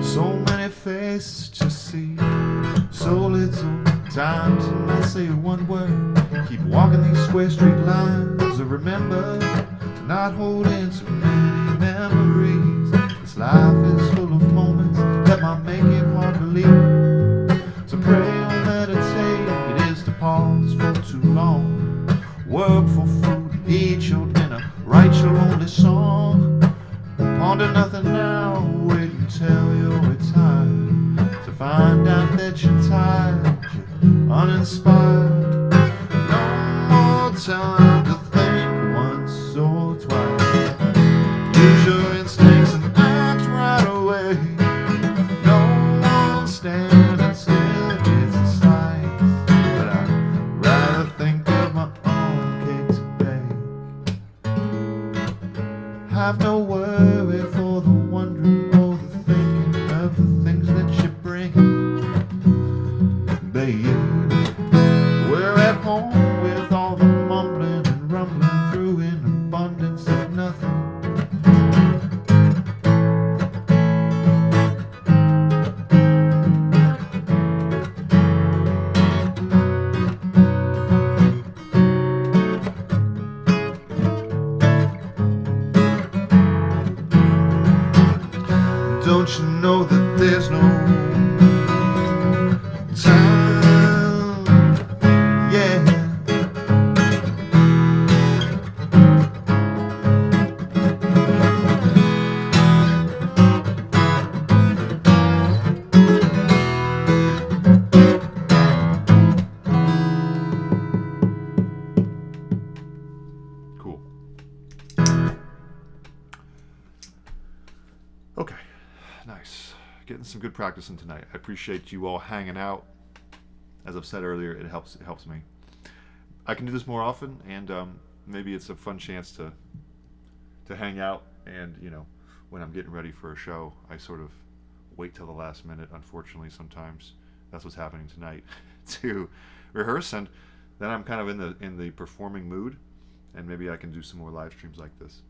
So many faces to see, so little time to say one word. Keep walking these square straight lines, and remember to not hold in too many memories. This life is full of moments that might make it hard to leave. To pray or meditate, it is to pause for too long. Work for food, eat your dinner, write your only song. Ponder nothing now, wait until you're retired to find out that you're tired, you're uninspired. No more time to think once or twice. Use your instincts and act right away. No one standing still gets a slice, but I'd rather think of my own cake to bake. Have no worry for the wondering or the thinking of the things that you bring. Baby, we're at home with all the mumbling and rumbling through an abundance of nothing. don't you know that there's no time? Yeah. Cool. Okay, nice. Getting some good practice in tonight. I appreciate you all hanging out. As I've said earlier, it helps me. I can do this more often, and maybe it's a fun chance to hang out. And you know, when I'm getting ready for a show, I sort of wait till the last minute. Unfortunately, sometimes that's what's happening tonight to rehearse, and then I'm kind of in the performing mood, and maybe I can do some more live streams like this.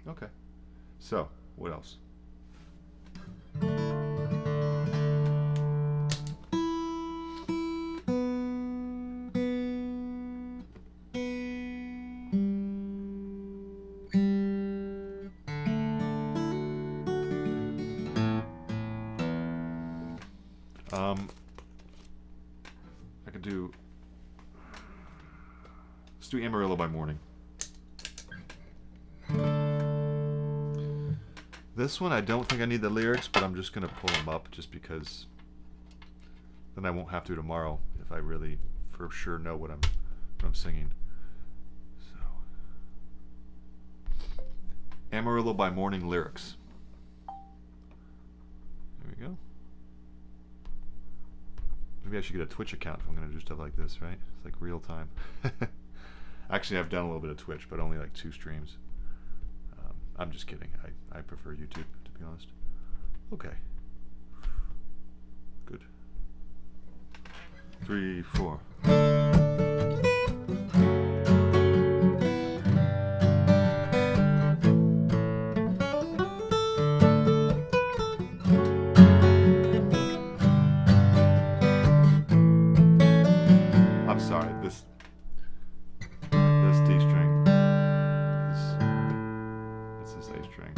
Okay, so what else? I could do. Let's do Amarillo by Morning. This one, I don't think I need the lyrics, but I'm just going to pull them up just because then I won't have to tomorrow if I really for sure know what I'm singing. So, Amarillo by Morning lyrics. There we go. Maybe I should get a Twitch account if I'm going to do stuff like this, right? It's like real time. Actually, I've done a little bit of Twitch, but only like 2 streams. I'm just kidding. I prefer YouTube, to be honest. Okay. Good. 3, 4. I'm sorry. This D string is. It's this A string.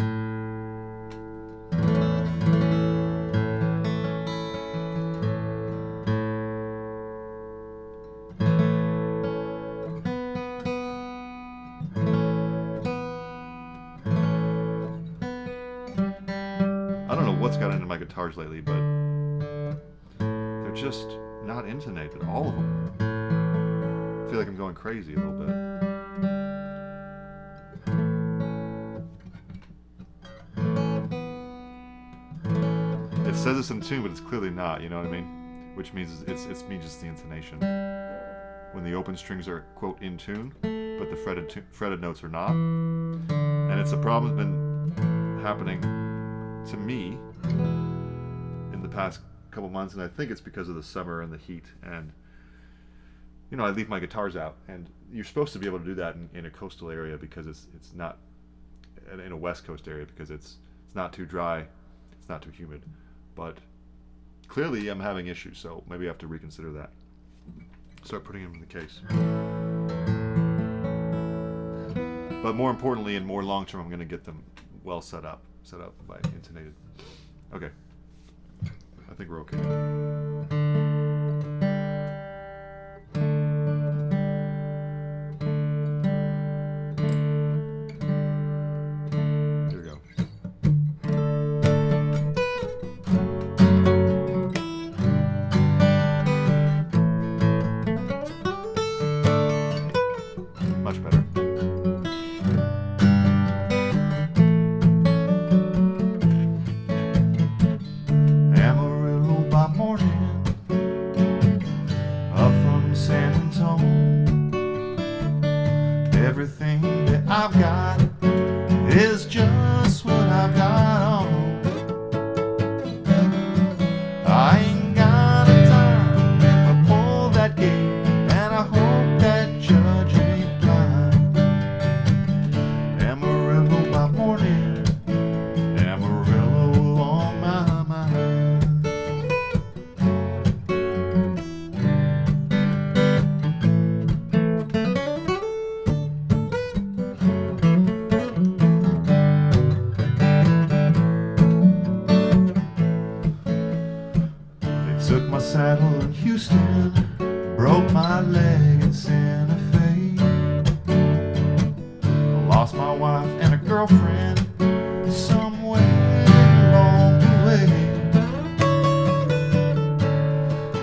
I don't know what's got into my guitars lately, but they're just not intonated, all of them. I feel like I'm going crazy a little bit. It says it's in tune, but it's clearly not, you know what I mean? Which means it's me just the intonation. When the open strings are, quote, in tune, but the fretted notes are not. And it's a problem that's been happening to me in the past couple months, and I think it's because of the summer and the heat. And you know, I leave my guitars out, and you're supposed to be able to do that in a coastal area because it's not in a West Coast area because it's not too dry, it's not too humid. But clearly, I'm having issues, so maybe I have to reconsider that. Start putting them in the case. But more importantly, and more long term, I'm going to get them well set up by intonated. Okay, I think we're okay. Much better. Amarillo by morning, up from San Antonio. Everything that I've got is just what I've got on. I ain't got a time to pull that gate, and I hope that judge ain't blind. Amarillo by morning, Amarillo on my mind. saddle in Houston, broke my leg in Santa Fe. I lost my wife and a girlfriend somewhere along the way.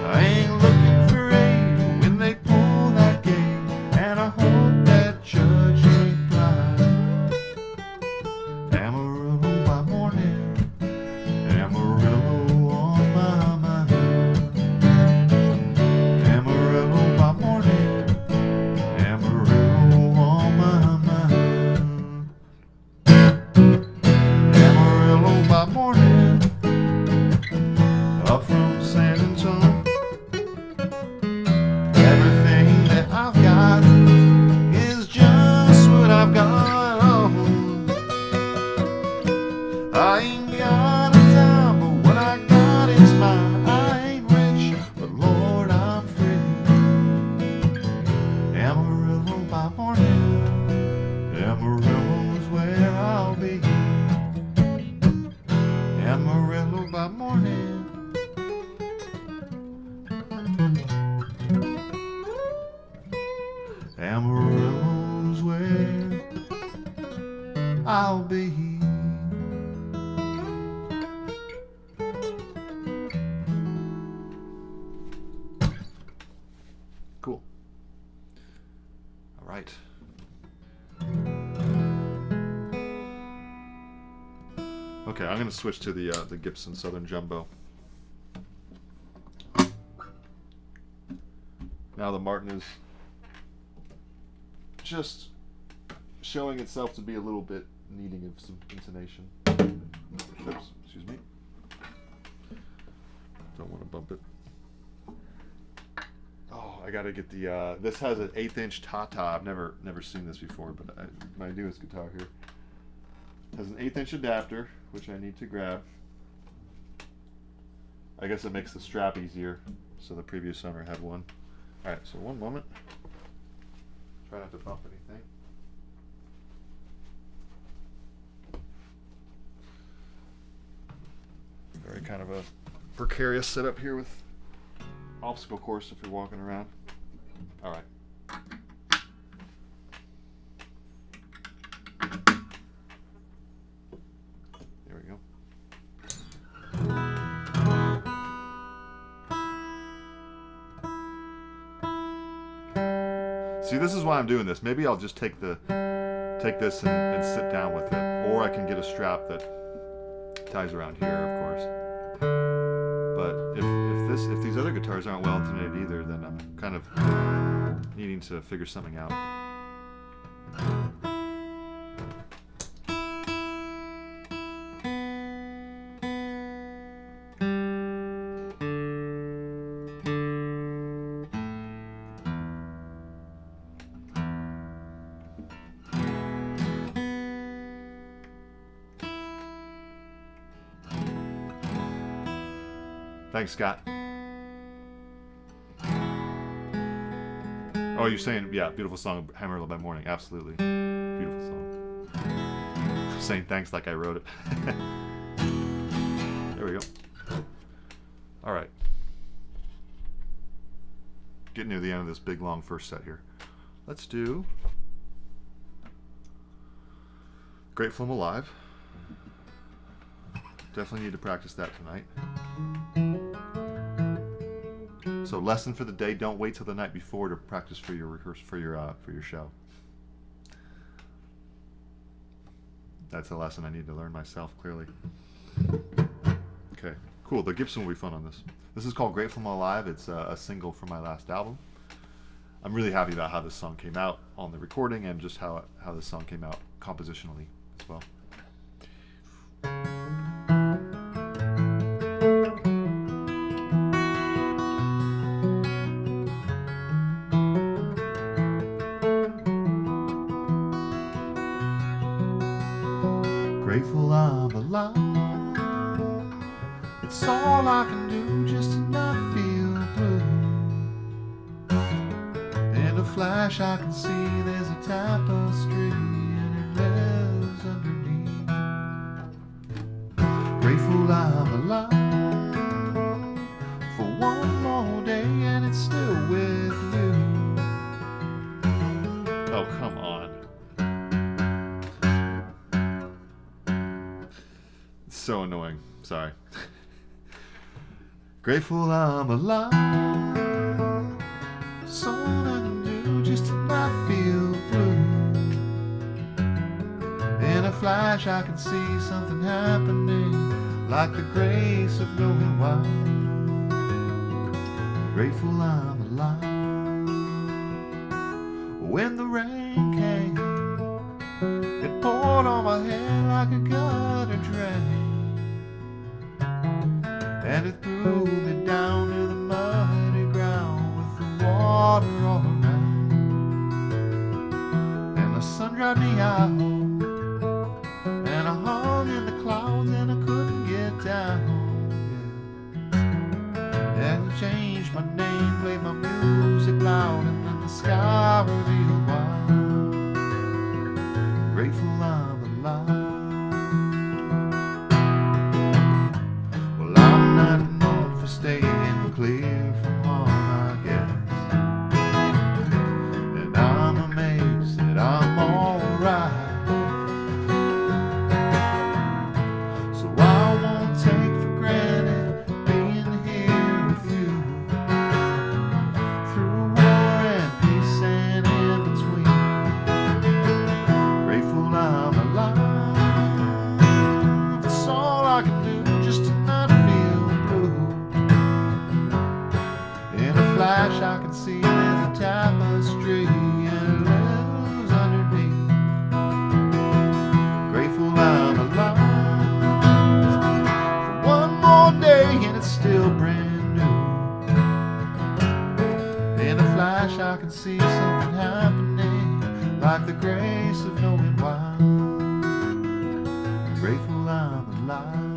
I ain't looking for aid when they pull that gate, and I hope that judge ain't blind. Amarillo by morning, Amarillo on my mind. Amarillo by morning, Amarillo on my mind. Amarillo by morning, up from San Antonio. Everything that I've got is just what I've got on. I ain't got a dime, but what I got is mine. I ain't rich, but Lord, I'm free. Amarillo by morning, Amarillo's where I'll be. Amarillo by morning, Amarillo's where I'll be. Cool. All right. Okay, I'm going to switch to the Gibson Southern Jumbo. Now the Martin is just showing itself to be a little bit needing of some intonation. Oops, excuse me. Don't want to bump it. Oh, I gotta get the. This has an 1/8" Tata. I've never seen this before, but my newest guitar here has an 1/8" adapter, which I need to grab. I guess it makes the strap easier. So the previous owner had one. All right, so one moment. Try not to bump anything. Very kind of a precarious setup here with obstacle course if you're walking around. All right. There we go. See, this is why I'm doing this. Maybe I'll just take this and sit down with it, or I can get a strap that ties around here, of course. But if these other guitars aren't well intonated either, then I'm kind of needing to figure something out. Thanks, Scott. Oh, you're saying, yeah, beautiful song, Amarillo by Morning. Absolutely. Beautiful song. I'm saying thanks like I wrote it. There we go. All right. Getting near the end of this big, long first set here. Let's do Grateful I'm Alive. Definitely need to practice that tonight. So lesson for the day: don't wait till the night before to practice for your rehearsal for your show. That's a lesson I need to learn myself, clearly. Okay, cool. The Gibson will be fun on this. This is called Grateful I'm Alive. It's a single from my last album. I'm really happy about how this song came out on the recording and just how this song came out compositionally as well. Grateful I'm alive. It's all I can do just to not feel blue. In a flash I can see there's a tapestry and it lives underneath. Grateful I'm alive for one more It's so annoying. Sorry. Grateful I'm alive. That's all I can do just to not feel blue. In a flash I can see something happening, like the grace of knowing why. Grateful I'm alive. When the rain came, it poured on my head like a gutter drain, and it threw me down to the muddy ground with the water all around. And the sun dried me out, and I hung in the clouds and I couldn't get down. Yeah. And you changed my name, played my music loud, and then the sky revealed why. Grateful I'm alive. Well, I'm not known for staying clear from harm, I guess, and I'm amazed that I'm alright. So I won't take for granted being here with you, through war and peace and in between. Grateful I'm alive. That's all I can do just to not feel blue. In a flash I can see there's a tapestry and it lives underneath. Grateful I'm alive for one more day and it's still brand new. In a flash I can see something happening, like the grace of knowing why. Grateful I'm alive.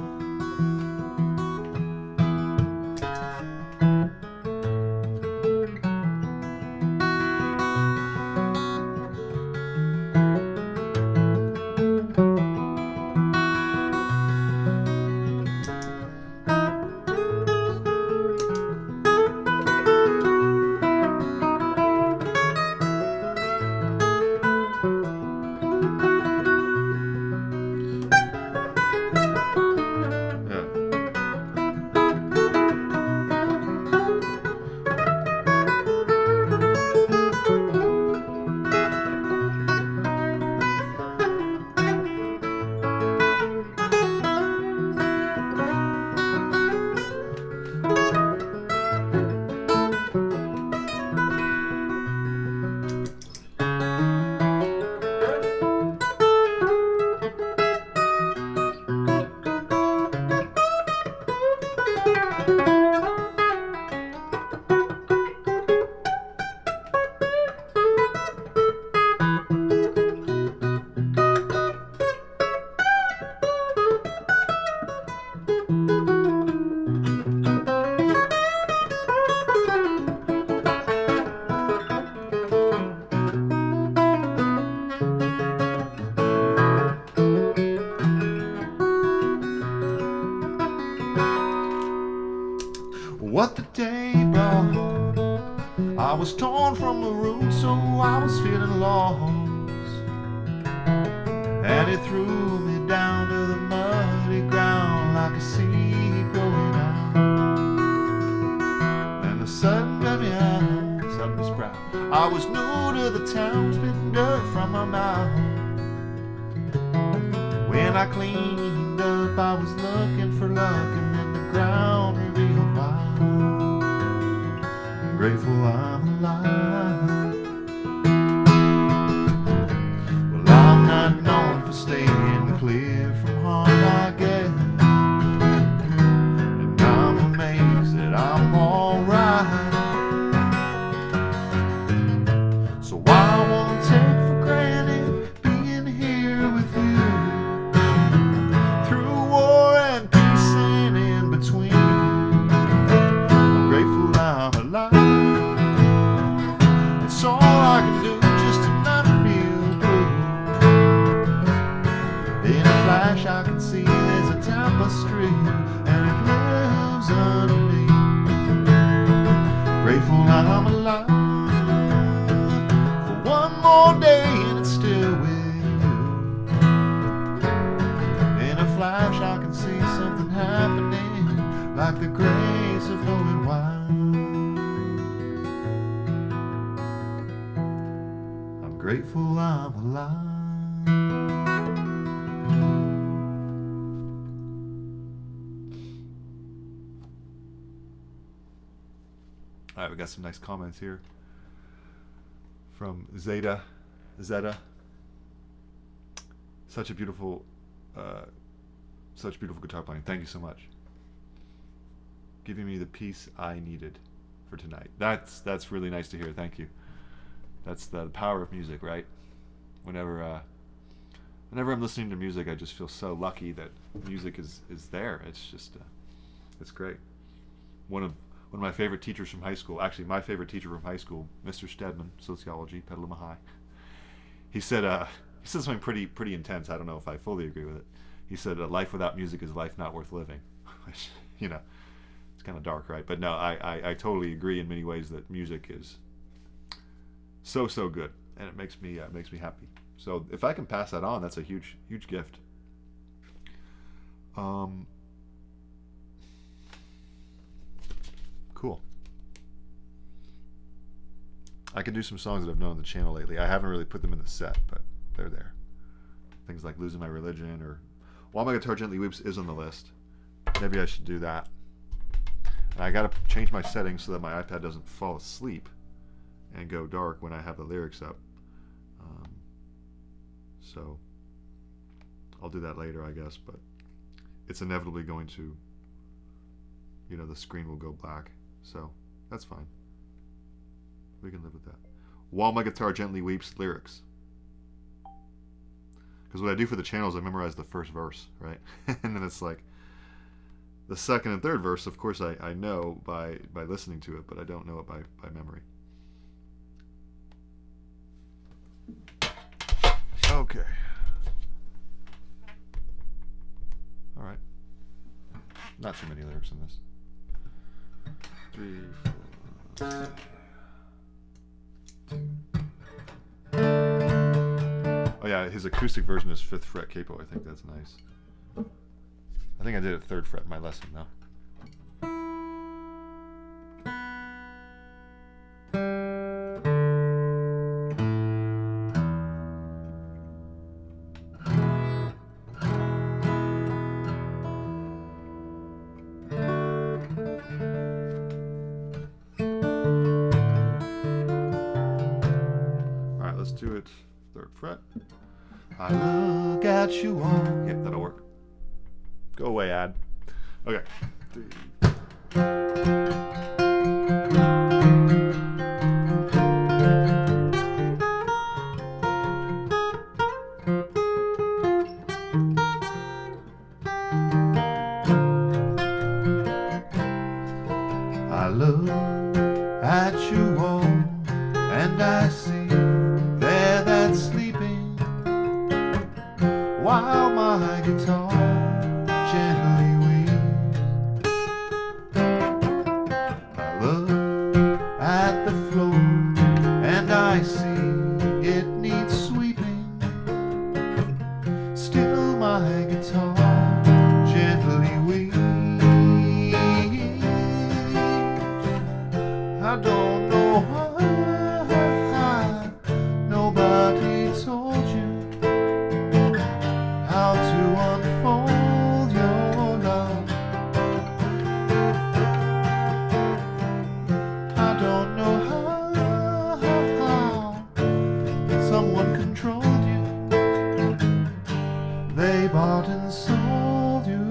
What the day brought, I was torn from the root, so I was feeling lost, and it threw me down to the muddy ground like a seed growing out. And the sun got me out, suddenly sprout. I was new to the town, spitting dirt from my mouth. When I cleaned up, I was looking for luck, and then the ground revealed why. I'm grateful I'm alive. Well, I'm not known for staying clear from harm, I guess, and I'm amazed that I'm alright. So I won't take for granted being here with you, through war and peace and in between. I'm grateful I'm alive. It's all I can do just to not feel blue. In a flash I can see there's a tapestry and it lives underneath. Grateful I'm alive for one more day and it's still with you. In a flash I can see something happening, like the grace of holy wine. I'm grateful I'm alive. All right, we got some nice comments here from Zeta. Such beautiful guitar playing. Thank you so much. Giving me the peace I needed for tonight. That's really nice to hear. Thank you. That's the power of music, right? Whenever I'm listening to music, I just feel so lucky that music is there. It's just it's great. One of my favorite teachers from high school, actually my favorite teacher from high school, Mr. Stedman, sociology, Petaluma High. He said something pretty intense. I don't know if I fully agree with it. He said, "Life without music is life not worth living," which, you know, it's kind of dark, right? But no, I totally agree in many ways that music is so good, and it makes me happy. So if I can pass that on, that's a huge gift. Cool. I can do some songs that I've known on the channel lately. I haven't really put them in the set, but they're there. Things like Losing My Religion or While My Guitar Gently Weeps is on the list. Maybe I should do that. And I gotta change my settings so that my iPad doesn't fall asleep and go dark when I have the lyrics up. So I'll do that later, I guess, but it's inevitably going to, you know, the screen will go black. So that's fine. We can live with that. While My Guitar Gently Weeps lyrics. Because what I do for the channel is I memorize the first verse, right? And then it's like the second and third verse, of course, I know by listening to it, but I don't know it by memory. Okay. All right. Not too many lyrics in this. 3, 4. Oh yeah, his acoustic version is 5th fret capo. I think that's nice. I think I did it 3rd fret in my lesson though. Do it 3rd fret. I look at you all. Yep, that'll work. Go away, ad. Okay. 3. I look at you all and I see sleeping while my guitar gently weeps. I look at the floor and I see it needs sweeping. Still my guitar gently weeps. I don't know why. Nobody told you how to unfold your love. I don't know how someone controlled you. They bought and sold you.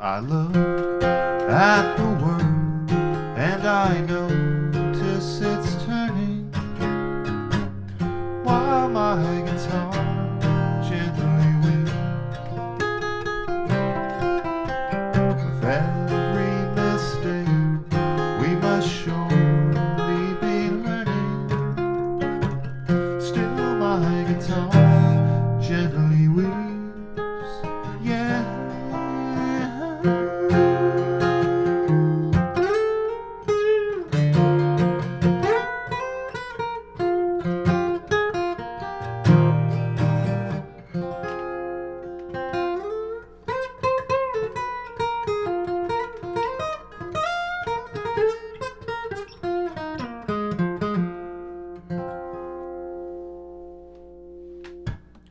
I look at the world and I notice it's turning while my guitar gently weeps. With every mistake we must surely be learning. Still my guitar gently weeps. Yeah.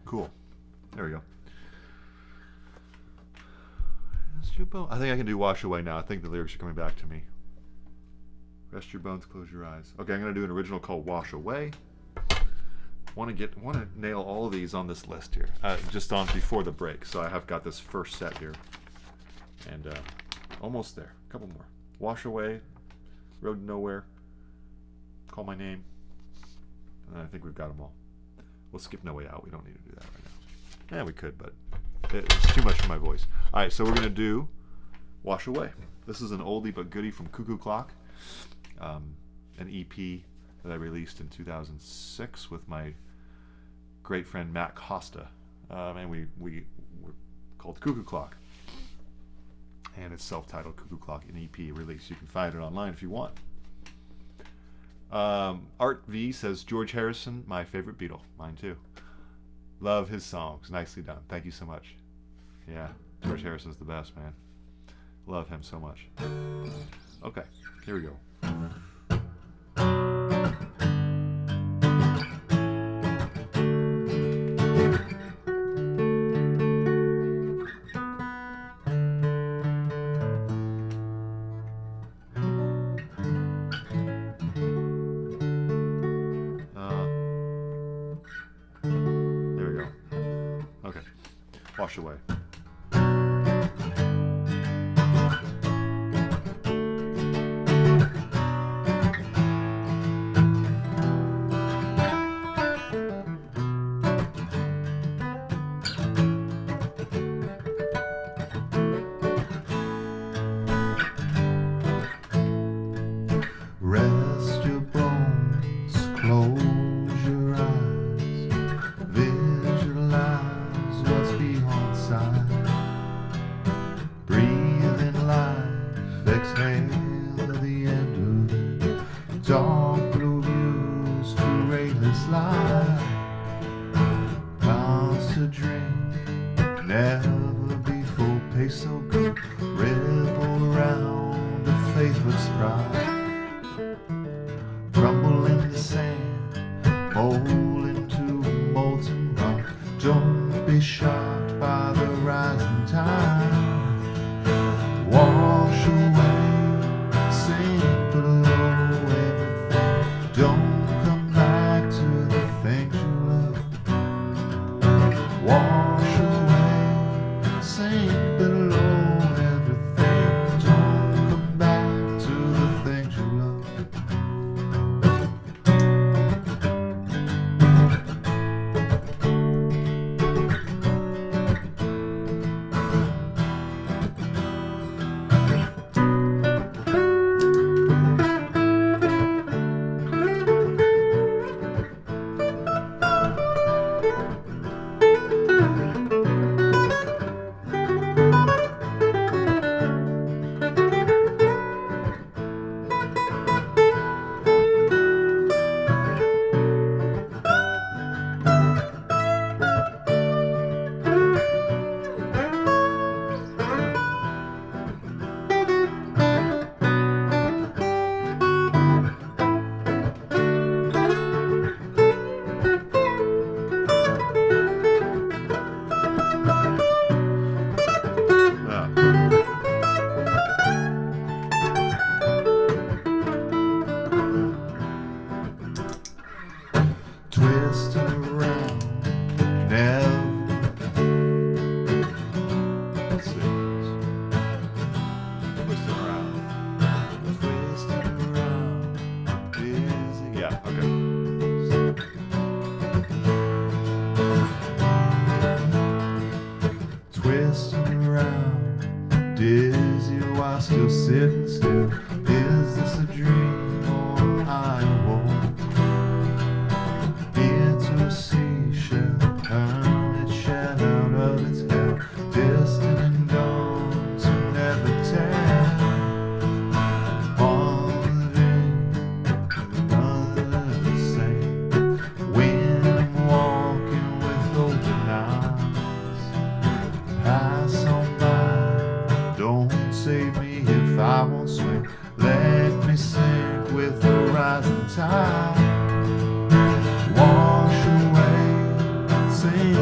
Cool. There we go. I think I can do Wash Away now. I think the lyrics are coming back to me. Rest your bones, close your eyes. Okay, I'm gonna do an original called Wash Away. Want to nail all of these on this list here, just on before the break. So I have got this first set here, and almost there. A couple more. Wash Away, Road to Nowhere, Call My Name, and I think we've got them all. We'll skip No Way Out. We don't need to do that right now. Yeah, we could, but it's too much for my voice. All right, so we're gonna do Wash Away. This is an oldie but goodie from Cuckoo Clock, an EP that I released in 2006 with my great friend Matt Costa, and we were called Cuckoo Clock, and it's self-titled Cuckoo Clock, an EP release. You can find it online if you want. Art V says George Harrison, my favorite Beatle. Mine too. Love his songs. Nicely done. Thank you so much. Yeah, George Harrison's the best, man. Love him so much. Okay, here we go. Wash Away. Rest your bones, close your eyes, visualize what's beyond. Breathe in life, exhale the end of it. Dark blue views to rayless light. Clouds to drink, never before pace so good. Ripple around a faithless pride. Crumble into sand, mold into molten rock. Don't be shocked by the rising tide. Wash away, sink below everything. Don't come back to the things you love. Wash away, sink below everything. Don't come back to the things you love. still sitting still. Is this a dream or I awoke? Here to a seashell, turn its shell out of its hell, distant and gone to never tell. All living with another the same. When I'm walking with open eyes, pass on by. Don't save me if I won't swim. Let me sink with the rising tide. Wash away, sink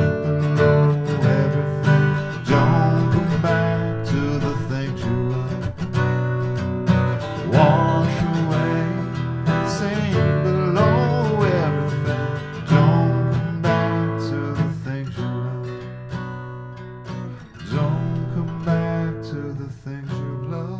below everything. Don't come back to the things you love. Wash away, sink below everything. Don't come back to the things you love. Don't come back to the things you love.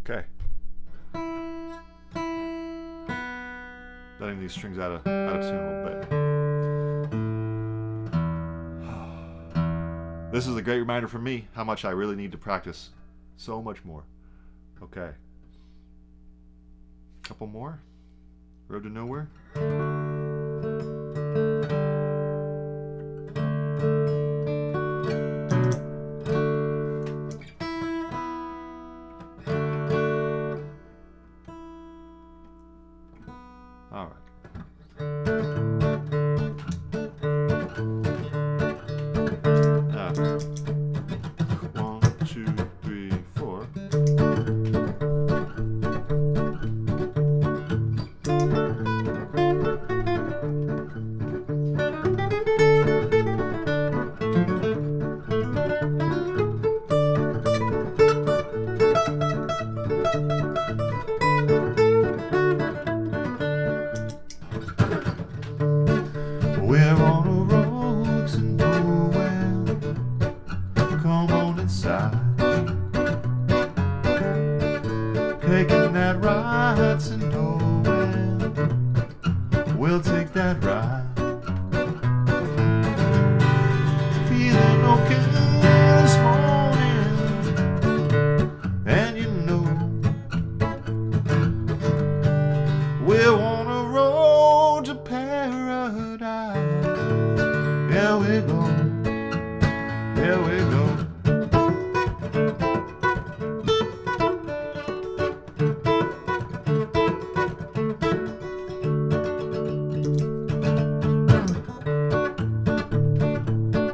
Okay. Letting these strings out of tune a little bit. This is a great reminder for me how much I really need to practice so much more. Okay. Couple more. Road to Nowhere. All right. One, two, three, four. We're on a road to nowhere. Come on inside. Taking that ride to nowhere. We'll take that ride. Feeling okay this morning, and you know we're on a road to paradise. Here we go, here we go.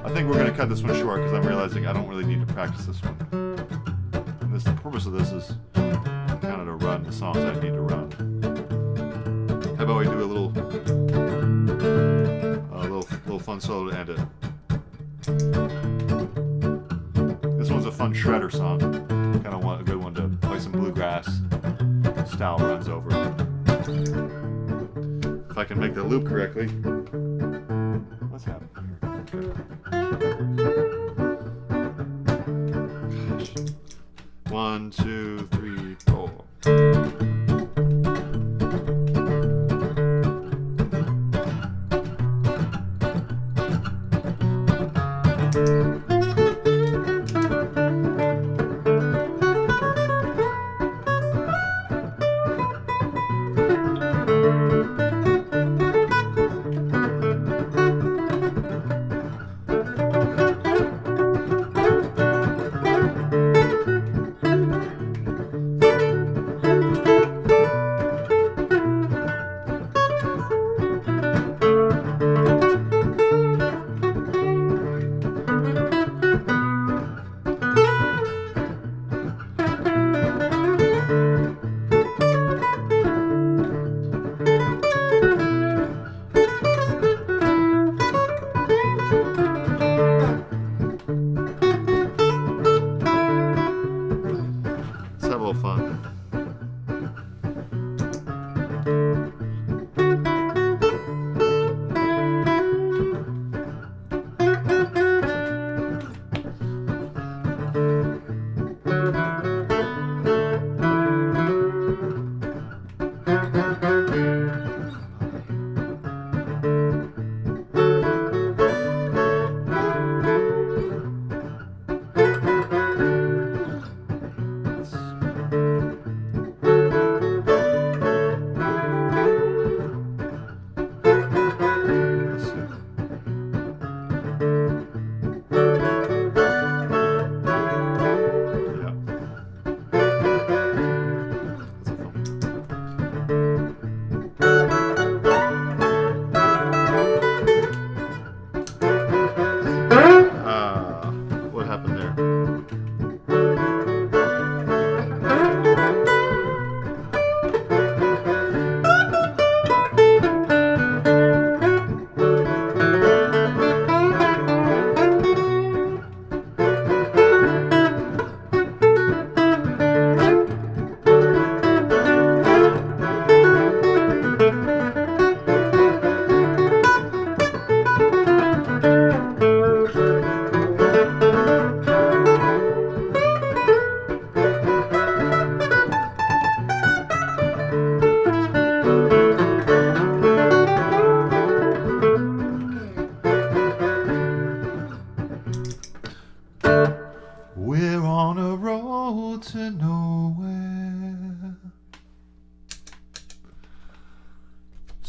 I think we're going to cut this one short because I'm realizing I don't really need to practice this one. And the purpose of this is kind of to run the songs I need to run. How about we do a little fun solo to end it. This one's a fun shredder song. Kind of want a good one to play some bluegrass style runs over. If I can make the loop correctly. What's happening here? Okay. Gosh. 1, 2, 3, 4.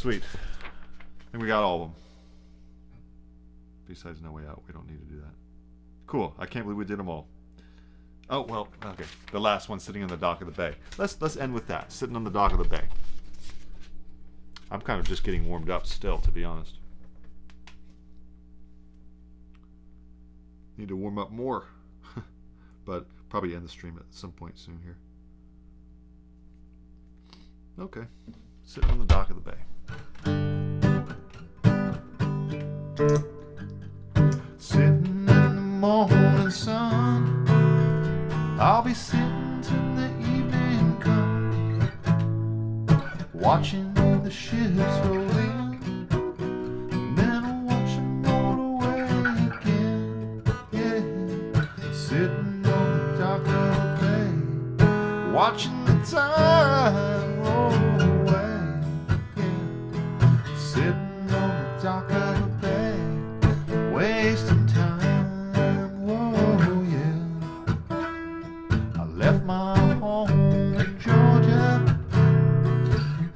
Sweet. I think we got all of them. Besides No Way Out, we don't need to do that. Cool. I can't believe we did them all. Oh, well, okay. The last one sitting on the dock of the bay. Let's end with that. Sitting on the dock of the bay. I'm kind of just getting warmed up still, to be honest. Need to warm up more. But probably end the stream at some point soon here. Okay. Sitting on the dock of the bay. Sitting in the morning sun, I'll be sitting till the evening comes, watching the ships roll in, and then I'll watch them roll away again. Yeah, sitting on the dock of the bay, watching the tide roll away. Yeah, sitting on the dock of the bay, wasting time. Whoa, yeah. I left my home in Georgia,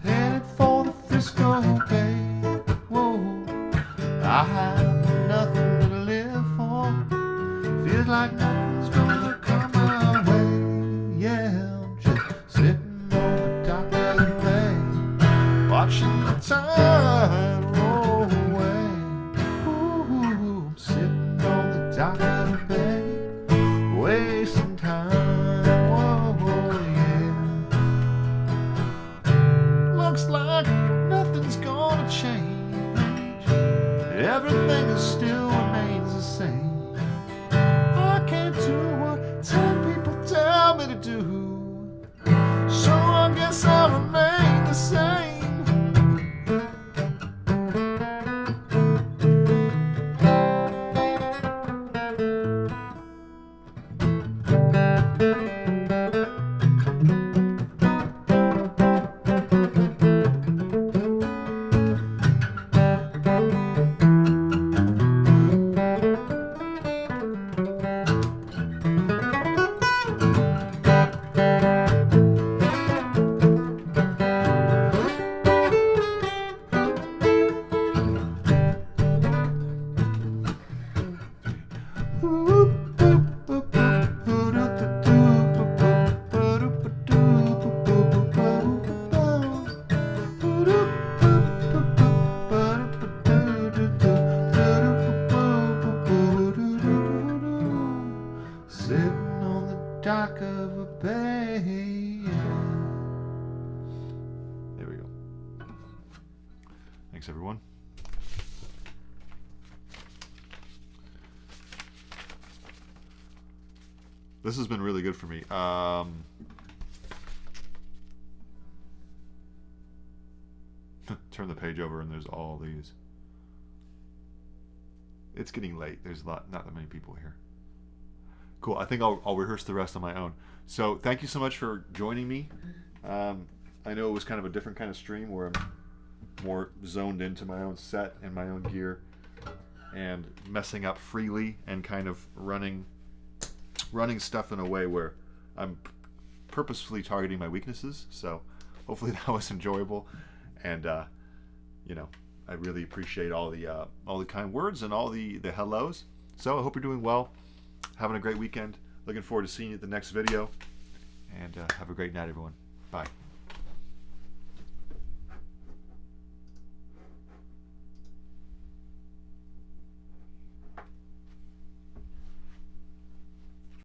headed for the Frisco Bay. Whoa, I have nothing to live for. Feels like nothing's gonna come my way. Yeah, I'm just sitting on the dock of the bay, watching the tide roll away. Ooh, I'm sitting on the dock of the bay, wasting time. Whoa, yeah. Looks like nothing's gonna change. Everything is still remains the same. I can't do what 10 people tell me to do, so I guess I'll remain the same. Sitting on the dock of a bay. There we go. Thanks, everyone. This has been really good for me. Turn the page over and there's all these. It's getting late. There's not that many people here. Cool. I think I'll rehearse the rest on my own. So thank you so much for joining me. I know it was kind of a different kind of stream where I'm more zoned into my own set and my own gear and messing up freely and kind of running stuff in a way where I'm purposefully targeting my weaknesses. So hopefully that was enjoyable, and you know, I really appreciate all the kind words and all the hellos. So I hope you're doing well, having a great weekend. Looking forward to seeing you at the next video, and have a great night, everyone. Bye.